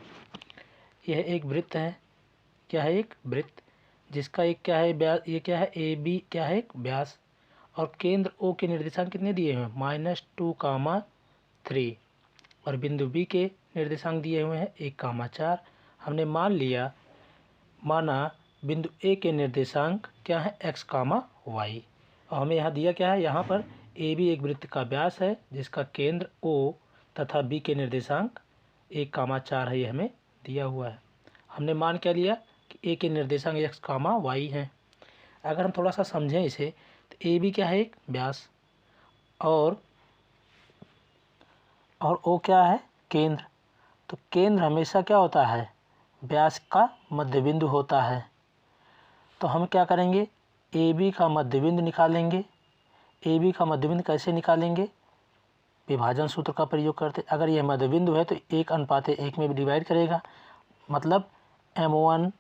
यह एक वृत्त है, क्या है एक वृत्त जिसका एक क्या है व्यास, ये क्या है AB क्या है एक व्यास, और केंद्र O के निर्देशांक कितने दिए हुए हैं -2, 3 और बिंदु B के निर्देशांक दिए हुए हैं 1, 4। हमने माना बिंदु A के निर्देशांक क्या है x, y, और हमें यहाँ दिया क्या है, यहाँ पर AB एक वृत्त का व्यास है जिसका केंद्र O तथा B के निर्देशांक 1, 4 है, ये हमें दिया हुआ है। हमने मान क्या लिया कि A के निर्देशांक x, y हैं। अगर हम थोड़ा सा समझें इसे तो AB क्या है एक व्यास और O क्या है केंद्र, तो केंद्र हमेशा क्या होता है व्यास का मध्यबिंदु होता है। तो हम क्या करेंगे AB का मध्यबिंदु निकालेंगे। AB का मध्यबिंदु कैसे निकालेंगे, विभाजन सूत्र का प्रयोग करते। अगर यह मध्यबिंदु है तो 1:1 में भी डिवाइड करेगा, मतलब M1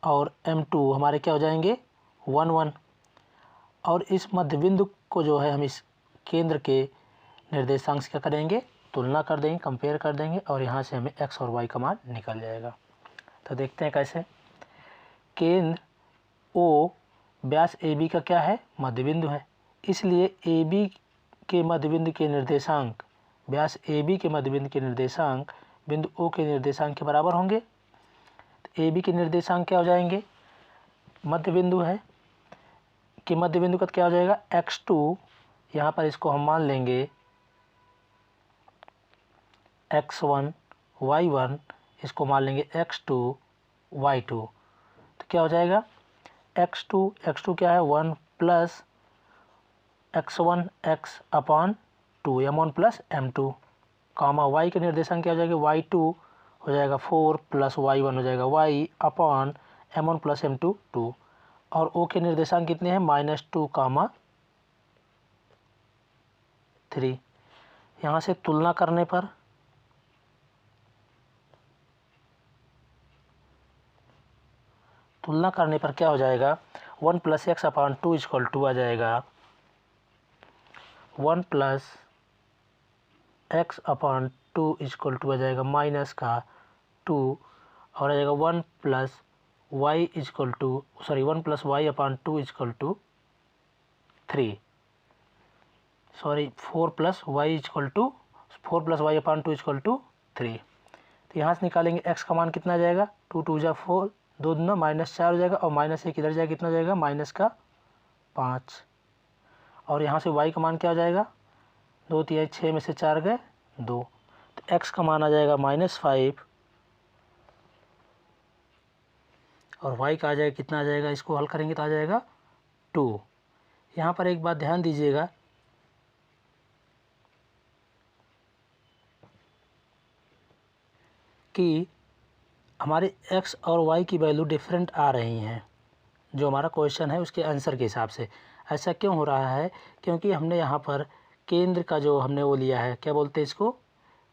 और M2 हमारे क्या हो जाएंगे 1, 1, और इस मध्यबिंदु को जो है हम इस केंद्र के निर्देशांक से क्या करेंगे तुलना कर देंगे, कंपेयर कर देंगे, और यहाँ से हमें x और y का मान निकल जाएगा। तो देखते हैं कैसे। केंद्र O व्यास AB का क्या है मध्यबिंदु है, इसलिए AB के मध्यबिंदु के निर्देशांक व्यास AB के मध्यबिंदु के निर्देशांक बिंदु ओ के निर्देशांक के बराबर होंगे। तो ए बी के निर्देशांक क्या हो जाएंगे, मध्य बिंदु है कि मध्य बिंदु का क्या हो जाएगा x2, यहाँ पर इसको हम मान लेंगे x1 y1, इसको मान लेंगे x2 y2। तो क्या हो जाएगा x2 क्या है 1 plus x1 x upon 2 m1 plus m2 कामा y के निर्देशांक क्या हो जाएगा y2 हो जाएगा 4 प्लस y1 हो जाएगा y upon m1 plus m2 2 और o के निर्देशांक कितने हैं -2 कामा 3। यहाँ से तुलना करने पर क्या हो जाएगा 1 plus x upon 2 equal to आ जाएगा 1 plus x upon 2 equal to आ जाएगा माइनस का 2 और आ जाएगा 1 plus y equal to 1 plus y upon 2 equal to 3 4 plus y upon 2 equal to 3। तो यहाँ से निकालेंगे x का मान कितना आ जाएगा 2 2 जा 4 2 दूना -4 हो जाएगा और -1 इधर जाएगा कितना हो जाएगा -5 और यहाँ से y का मान क्या हो जाएगा 2 3 6 में से 4 गए 2। तो x का मान आ जाएगा -5 और y का आ जाएगा कितना आ जाएगा, इसको हल करेंगे तो आ जाएगा 2। यहाँ पर एक बात ध्यान दीजिएगा कि हमारे x और y की वैल्यू डिफरेंट आ रही हैं जो हमारा क्वेश्चन है उसके आंसर के हिसाब से। ऐसा क्यों हो रहा है, क्योंकि हमने यहाँ पर केंद्र का जो हमने वो लिया है, क्या बोलते हैं इसको,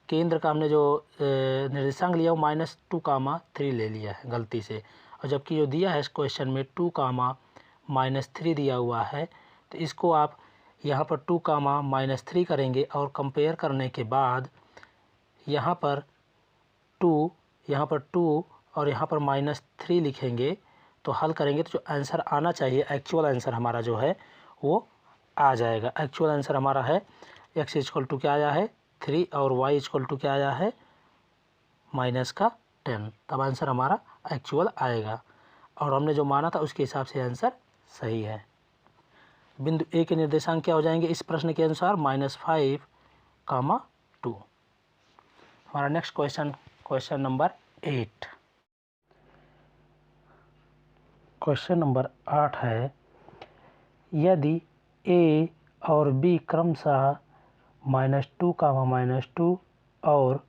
केंद्र का हमने जो निर्देशांक लिया वो -2 कामा 3 ले लिया है गलती से, और जबकि जो दिया है इस क्वेश्चन में 2 कामा -3 दिया हुआ है। तो इसको आप यहाँ पर 2 कामा -3 करेंगे और कंपेयर करने के बाद यहाँ पर 2 और यहाँ पर -3 लिखेंगे तो हल करेंगे तो जो आंसर आना चाहिए एक्चुअल आंसर हमारा जो है वो आ जाएगा। एक्चुअल आंसर हमारा है x इक्वल टू क्या आया है 3 और y इक्वल टू क्या आया है -10। तब आंसर हमारा एक्चुअल आएगा और हमने जो माना था उसके हिसाब से आंसर सही है। बिंदु ए के निर्देशांक क्या हो जाएंगे इस प्रश्न के अनुसार -5 कामा 2। हमारा next question number 8। Question number 8 है, यदि a और b क्रमशः -2 कामा -2 और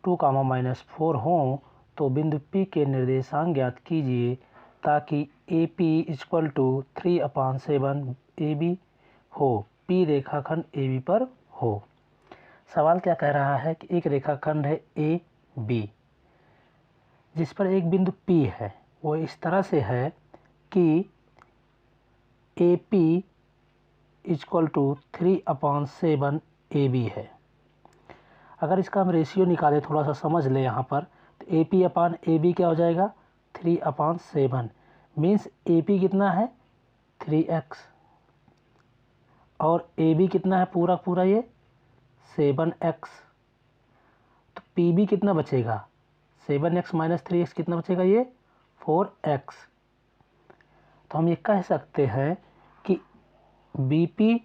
2 कामा -4 हों तो बिंदु P के निर्देशांक ज्ञात कीजिए ताकि AP इक्वल टू 3/7 AB हो, P रेखाखंड AB पर हो। सवाल क्या कह रहा है कि एक रेखाखंड है AB जिस पर एक बिंदु P है, वो इस तरह से है कि AP इक्वल टू 3/7 AB है। अगर इसका हम रेशियो निकालें, थोड़ा सा समझ लें यहाँ पर, तो AP/AB क्या हो जाएगा 3/7 मीन्स AP कितना है 3x और AB कितना है पूरा ये 7x। तो PB कितना बचेगा 7x - 3x कितना बचेगा ये 4x। तो हम ये कह सकते हैं कि BP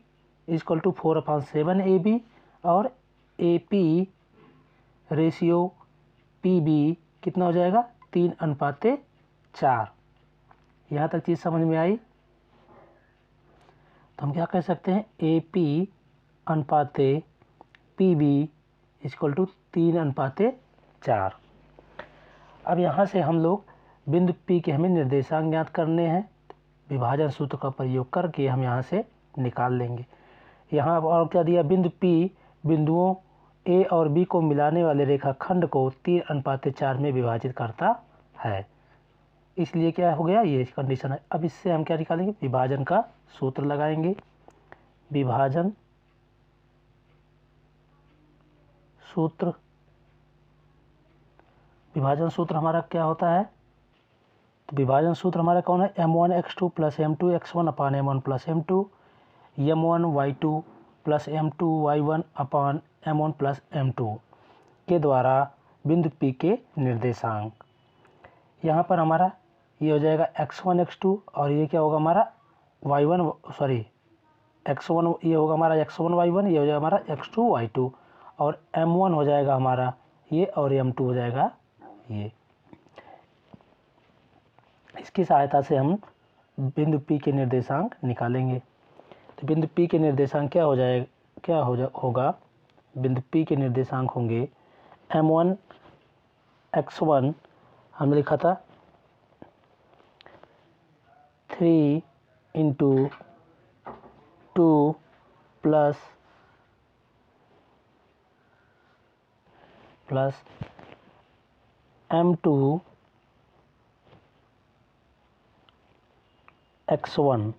इक्वल टू 4/7 AB और AP रेशियो PB कितना हो जाएगा 3:4। यहाँ तक चीज़ समझ में आई। तो हम क्या कह सकते हैं AP अनुपात PB इक्वल टू 3:4। अब यहाँ से हम लोग बिंदु P के हमें निर्देशांक ज्ञात करने हैं, विभाजन सूत्र का प्रयोग करके हम यहाँ से निकाल लेंगे। यहाँ और क्या दिया, बिंदु P बिंदुओं A और B को मिलाने वाले रेखाखंड को 3:4 में विभाजित करता है, इसलिए क्या हो गया ये कंडीशन है। अब इससे हम क्या निकालेंगे, विभाजन का सूत्र लगाएंगे। विभाजन सूत्र हमारा क्या होता है, तो विभाजन सूत्र हमारा कौन है m1x2 + m2x1/m1 + m2 m1y2 + m2y1/m1 + m2 के द्वारा बिंदु P के निर्देशांक। यहाँ पर हमारा ये हो जाएगा x1 x2 और ये क्या होगा हमारा x1 ये होगा हमारा x1 y1, ये हो जाएगा हमारा x2 y2 और m1 हो जाएगा हमारा ये और m2 हो जाएगा ये। इसकी सहायता से हम बिंदु P के निर्देशांक निकालेंगे। तो बिंदु P के निर्देशांक होगा बिंदु P के निर्देशांक होंगे m1 x1 हमने लिखा था 3 into 2 plus m2 x1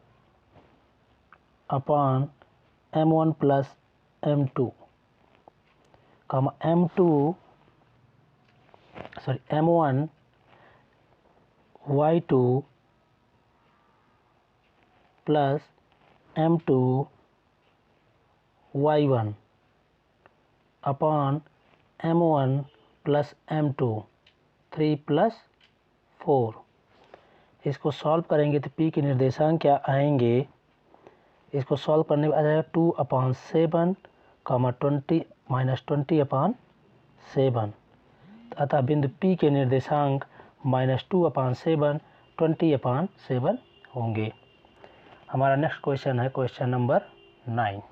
upon m1 plus m2 m1 y2 plus m2 y1 upon m1 plus m2 3 plus 4। इसको सॉल्व करेंगे तो P के निर्देशांक क्या आएंगे, इसको सॉल्व करने पर आ जाएगा 2/7 20 -20/7। अतः बिंदु P के निर्देशांक -2/7 20/7 होंगे। हमारा नेक्स्ट क्वेश्चन है क्वेश्चन नंबर 9।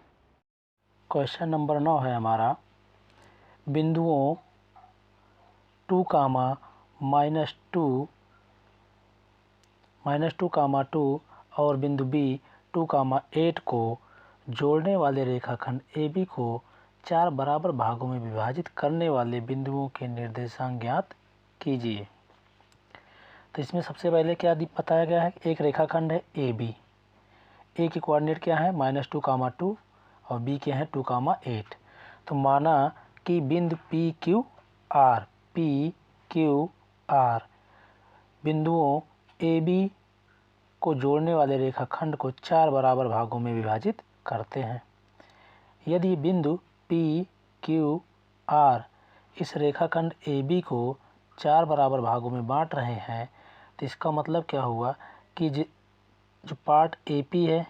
क्वेश्चन नंबर 9 है हमारा बिंदुओं 2, -2, और बिंदु B 2, 8 को जोड़ने वाले रेखाखंड AB को 4 बराबर भागों में विभाजित करने वाले बिंदुओं के निर्देशांक ज्ञात कीजिए। तो इसमें सबसे पहले क्या बताया गया है, एक रेखाखंड है AB, A के कोऑर्डिनेट क्या है -2, 2 और B के हैं 2, 8। तो माना कि बिंदु PQR बिंदुओं AB को जोड़ने वाले रेखाखंड को 4 बराबर भागों में विभाजित करते हैं। यदि बिंदु PQR इस रेखाखंड AB को 4 बराबर भागों में बांट रहे हैं तो इसका मतलब क्या हुआ कि जो पार्ट AP है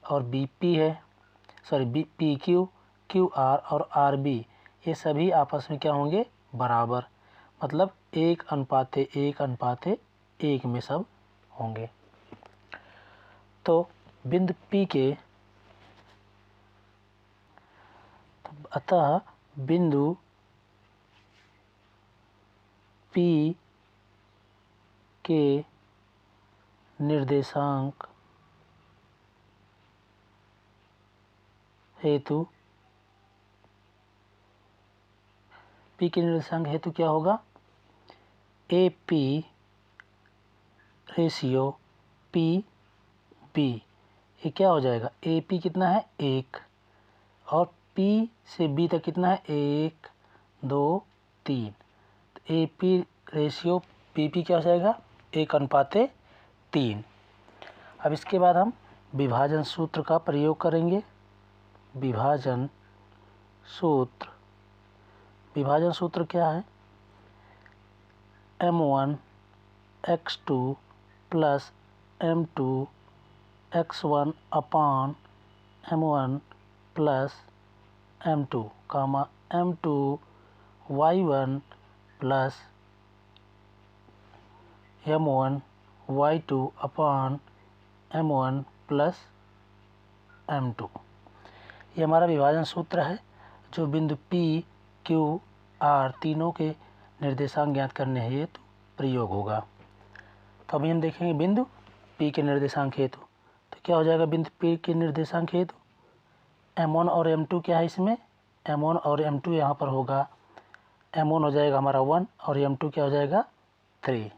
और BP है PQ, QR और RB ये सभी आपस में क्या होंगे बराबर, मतलब 1:1:1 में सब होंगे। तो बिंदु P के अतः बिंदु P के निर्देशांक हेतु क्या होगा AP रेशियो PB। ये क्या हो जाएगा AP कितना है 1 और P से B तक कितना है 1 2 3। तो AP रेशियो PP क्या हो जाएगा 1:3। अब इसके बाद हम विभाजन सूत्र का प्रयोग करेंगे। विभाजन सूत्र क्या है, m1 x2 plus m2 x1 upon m1 plus m2 m2 y1 plus m1 y2 upon m1 plus m2। ये हमारा विभाजन सूत्र है जो बिंदु P Q R तीनों के निर्देशांक ज्ञात करने हेतु प्रयोग होगा। तो अभी हम देखेंगे बिंदु P के निर्देशांक हेतु। तो क्या हो जाएगा बिंदु P के निर्देशांक हेतु, m1 और m2 क्या है इसमें, m1 और m2 यहाँ पर होगा, m1 हो जाएगा हमारा 1 और m2 क्या हो जाएगा 3।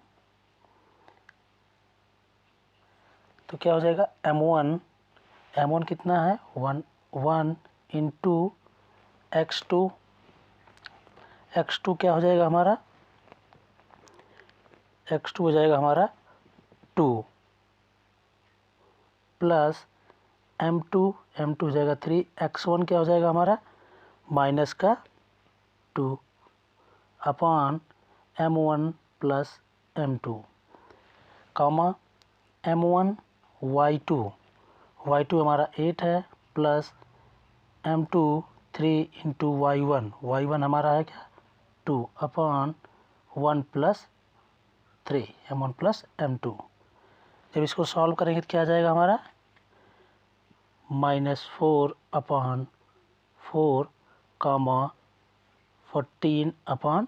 तो क्या हो जाएगा m1 कितना है 1 इंटू x2 क्या हो जाएगा हमारा x2 हो जाएगा हमारा 2 प्लस m2 हो जाएगा 3, x1 क्या हो जाएगा हमारा -2 अपॉन m1 प्लस m2 कामा m1 y2 हमारा 8 है प्लस m2 3 इंटू y1 हमारा है क्या 2 upon 1 plus 3 m1 plus m2। जब इसको सॉल्व करेंगे तो क्या आ जाएगा हमारा -4 अपॉन 4 कामा 14 अपॉन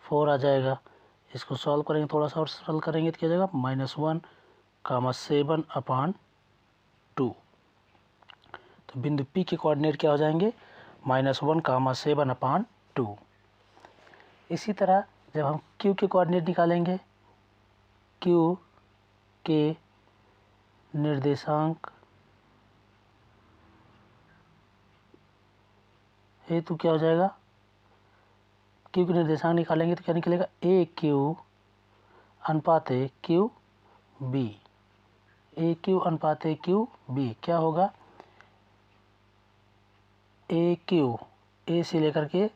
4 आ जाएगा। इसको सॉल्व करेंगे थोड़ा सा और सरल करेंगे तो क्या जाएगा -1 कामा 7 अपॉन 2। तो बिंदु P के कोऑर्डिनेट क्या हो जाएंगे -1 कामा 7 अपॉन 2। इसी तरह जब हम Q के कोऑर्डिनेट निकालेंगे, Q के निर्देशांक हेतु क्या हो जाएगा, Q के निर्देशांक निकालेंगे तो क्या निकलेगा AQ अनुपात QB। AQ अनुपात QB क्या होगा AQ A से लेकर के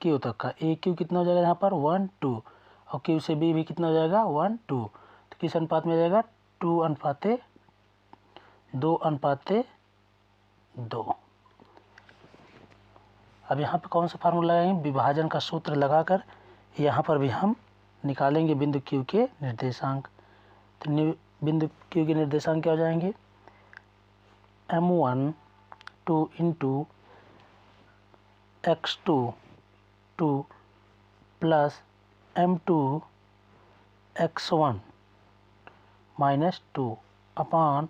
Q तक का AQ कितना हो जाएगा यहाँ पर 1 2 और Q से B भी कितना हो जाएगा 1 2। तो किस अनुपात में आ जाएगा 2 अनुपात 2 अनुपात 2। अब यहाँ पे कौन सा फार्मूला लगाएंगे, विभाजन का सूत्र लगाकर यहाँ पर भी हम निकालेंगे बिंदु Q के निर्देशांक। तो बिंदु Q के निर्देशांक क्या हो जाएंगे m1 2 into x2 2 plus m2 x1 minus 2 upon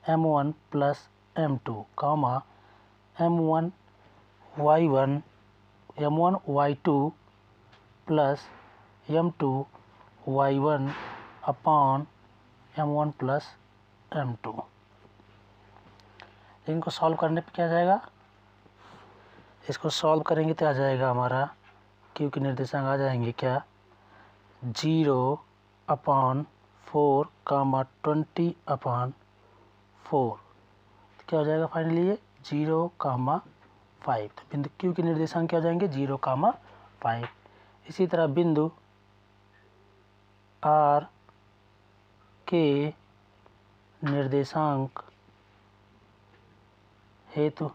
m1 plus m2 कामा m1 y2 plus m2 y1 upon m1 plus m2। इनको सॉल्व करने पे क्या आ जाएगा, इसको सॉल्व करेंगे तो आ जाएगा हमारा Q के निर्देशांक आ जाएंगे क्या 0 अपॉन 4 कामा 20 अपॉन 4। तो क्या हो जाएगा फाइनली ये 0 कामा 5। तो बिंदु Q के निर्देशांक क्या हो जाएंगे 0 कामा 5। इसी तरह बिंदु R के निर्देशांक हेतु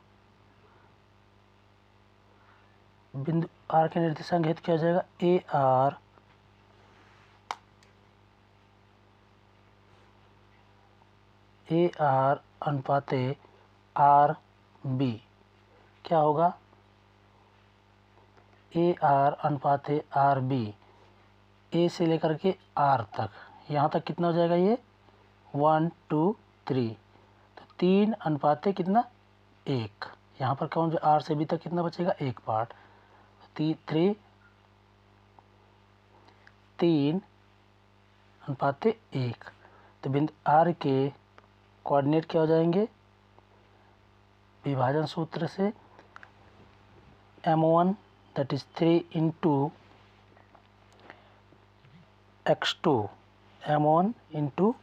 बिंदु R के निर्देशांक हेतु क्या हो जाएगा AR अनुपात RB क्या होगा AR अनुपात RB A से लेकर के R तक, यहाँ तक कितना हो जाएगा ये 1 2 3। तो 3 अनुपात कितना 1, यहाँ पर कौन जो R से B तक कितना बचेगा 1 पार्ट 3 अनुपात 1। तो बिंदु R के कोऑर्डिनेट क्या हो जाएंगे विभाजन सूत्र से m1 that is 3 into x2 m1 into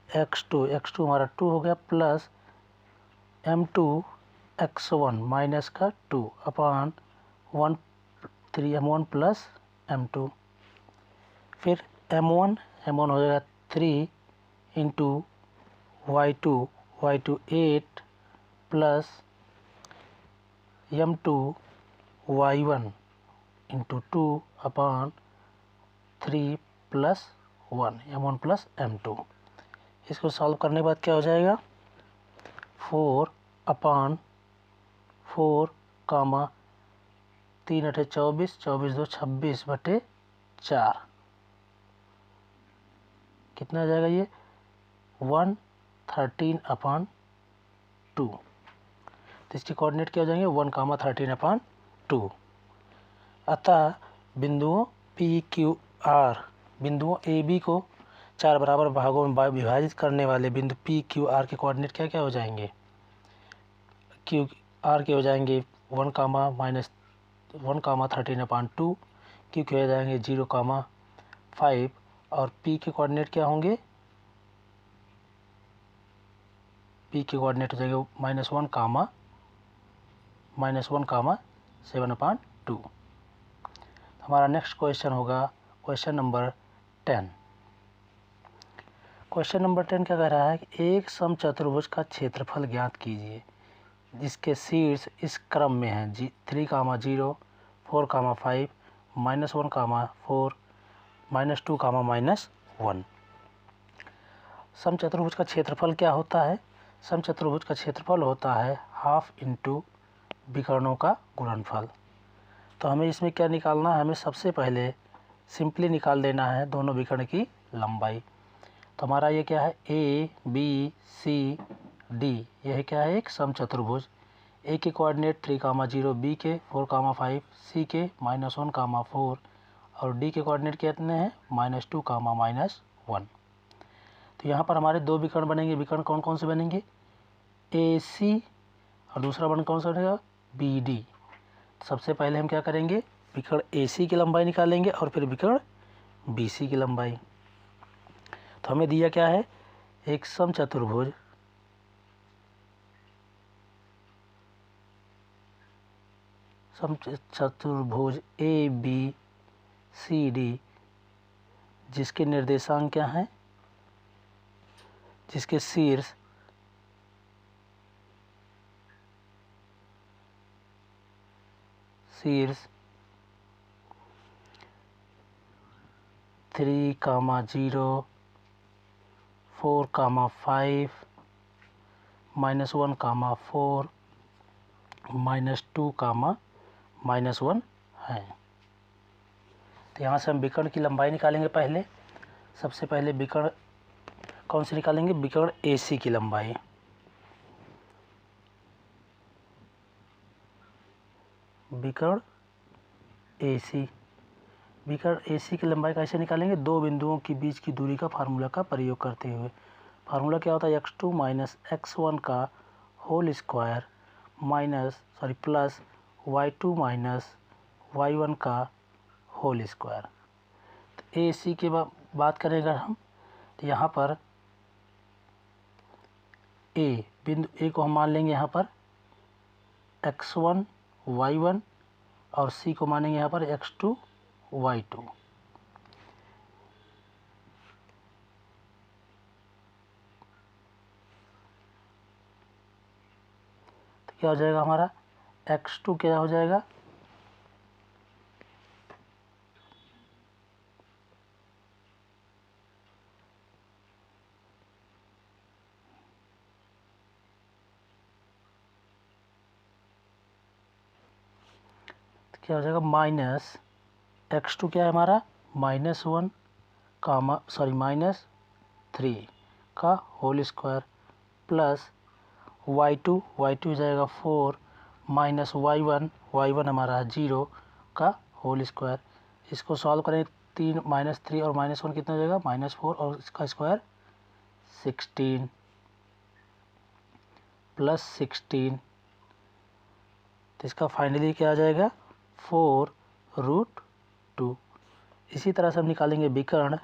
x2 हमारा 2 हो गया प्लस m2 x1 माइनस का 2 अपॉन 1 3 m1 प्लस m2। फिर m1 हो जाएगा 3 into y2 8 plus m2 y1 into 2 upon 3 plus 1 m1 plus m2। इसको सॉल्व करने के बाद क्या हो जाएगा 4 अपॉन 4 कामा 3 8 24 24 2 26 बटे 4 कितना आ जाएगा ये 113 अपॉन 2। तो इसके कोऑर्डिनेट क्या हो जाएंगे 1 कामा 13 अपॉन 2। अतः बिंदुओं P Q R बिंदुओं A B को 4 बराबर भागों में विभाजित करने वाले बिंदु P Q R के कोऑर्डिनेट क्या क्या हो जाएंगे Q R के हो जाएंगे 1 कामा 13 अपॉन 2, Q के हो जाएंगे 0 कामा 5 और P के कोऑर्डिनेट क्या होंगे P के कोऑर्डिनेट हो जाएंगे -1 कामा 7 अपॉन 2। हमारा नेक्स्ट क्वेश्चन होगा क्वेश्चन नंबर 10। क्वेश्चन नंबर 10 क्या कह रहा है कि एक समचतुर्भुज का क्षेत्रफल ज्ञात कीजिए जिसके शीर्ष इस क्रम में है 3, 0, 4, 5, -1, 4, -2, -1। समचतुर्भुज का क्षेत्रफल क्या होता है? समचतुर्भुज का क्षेत्रफल होता है हाफ इंटू विकर्णों का गुणनफल। तो हमें इसमें क्या निकालना है? हमें सबसे पहले सिंपली निकाल देना है दोनों विकर्ण की लंबाई। तो हमारा ये क्या है, ए बी सी डी, यह क्या है, एक समचतुर्भुज। ए के कोऑर्डिनेट 3, 0, बी के 4, 5, सी के -1, 4 और डी के कोऑर्डिनेट कितने हैं, -2, -1। तो यहाँ पर हमारे दो विकर्ण बनेंगे। विकर्ण कौन कौन से बनेंगे? ए सी और दूसरा विकर्ण कौन सा बनेगा, बी डी। सबसे पहले हम क्या करेंगे, विकर्ण ए सी की लंबाई निकालेंगे और फिर विकर्ण बी सी की लंबाई। तो हमें दिया क्या है, एक समचतुर्भुज ए बी सी डी जिसके निर्देशांक क्या हैं, जिसके शीर्ष शीर्ष 3, 0, 4, 5, -1, 4, -2, -1 है। तो यहाँ से हम विकर्ण की लंबाई निकालेंगे। पहले सबसे पहले विकर्ण कौन से निकालेंगे, विकर्ण AC की लंबाई। विकर्ण AC की लंबाई कैसे निकालेंगे, दो बिंदुओं के बीच की दूरी का फार्मूला का प्रयोग करते हुए। फार्मूला क्या होता है, x2 - x1 का whole square plus y2 - y1 का होल स्क्वायर। तो AC की बात करें अगर हम, तो यहाँ पर बिंदु A को हम मान लेंगे यहाँ पर x1 y1 और C को मानेंगे यहाँ पर x2 y2। तो क्या हो जाएगा हमारा, x2 क्या हो जाएगा, क्या हो जाएगा, -x2 क्या है हमारा, -1, -3 का होल स्क्वायर प्लस y2 हो जाएगा 4 -y1 हमारा 0 का होल स्क्वायर। इसको सॉल्व करें, 3 -3 और -1 कितना हो जाएगा, -4 और इसका स्क्वायर 16 + 16। तो इसका फाइनली क्या आ जाएगा, 4√2। इसी तरह से हम निकालेंगे विकर्ण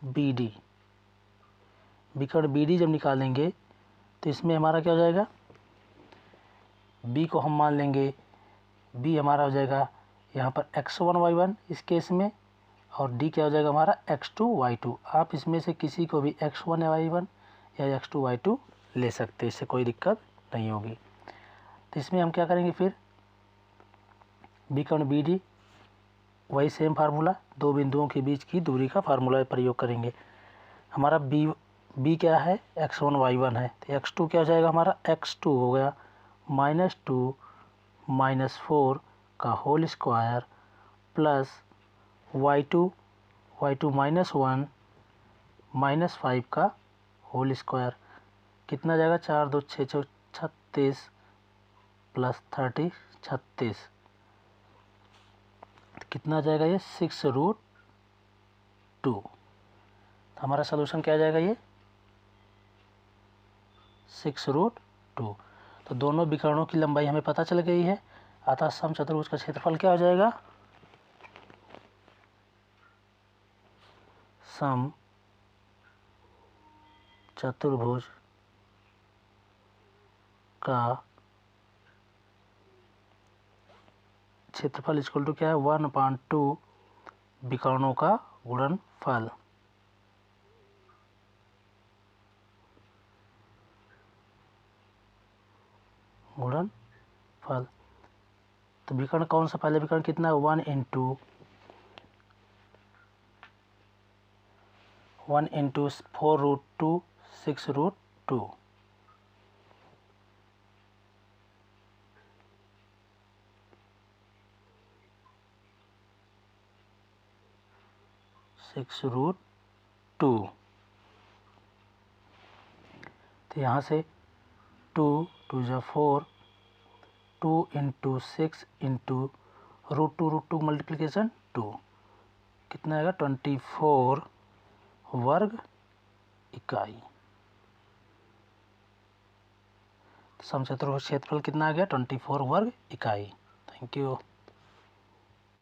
BD। विकर्ण BD जब निकालेंगे तो इसमें हमारा क्या हो जाएगा, B को हम मान लेंगे, B हमारा हो जाएगा यहाँ पर x1 y1 इस केस में, और D क्या हो जाएगा हमारा x2 y2। आप इसमें से किसी को भी x1 y1 या x2 y2 ले सकते हैं, इससे कोई दिक्कत नहीं होगी। तो इसमें हम क्या करेंगे, फिर विकर्ण BD वही सेम फार्मूला, दो बिंदुओं के बीच की दूरी का फार्मूला प्रयोग करेंगे। हमारा B क्या है, x1 y1 है, तो x2 क्या हो जाएगा हमारा, x2 हो गया -2 -4 का होल स्क्वायर प्लस y2 -1 -5 का होल स्क्वायर। कितना जाएगा, 4 2 6 6 36 प्लस 30 36, कितना जाएगा ये 6√2। तो हमारा सलूशन क्या आ जाएगा, ये 6√2। तो दोनों विकर्णों की लंबाई हमें पता चल गई है। अतः समचतुर्भुज का क्षेत्रफल क्या हो जाएगा, समचतुर्भुज का क्षेत्रफल इक्वल टू क्या है 1/2 विकर्णों का गुणनफल। तो विकर्ण कौन सा, पहले विकर्ण कितना है 1 इंटू 4√2 6√2। तो यहाँ से 2 × 4, 2 × 6 × √2 मल्टीप्लिकेशन 2, कितना आएगा 24 वर्ग इकाई। समक्षेत्र का क्षेत्रफल कितना आ गया 24 वर्ग इकाई। Thank you.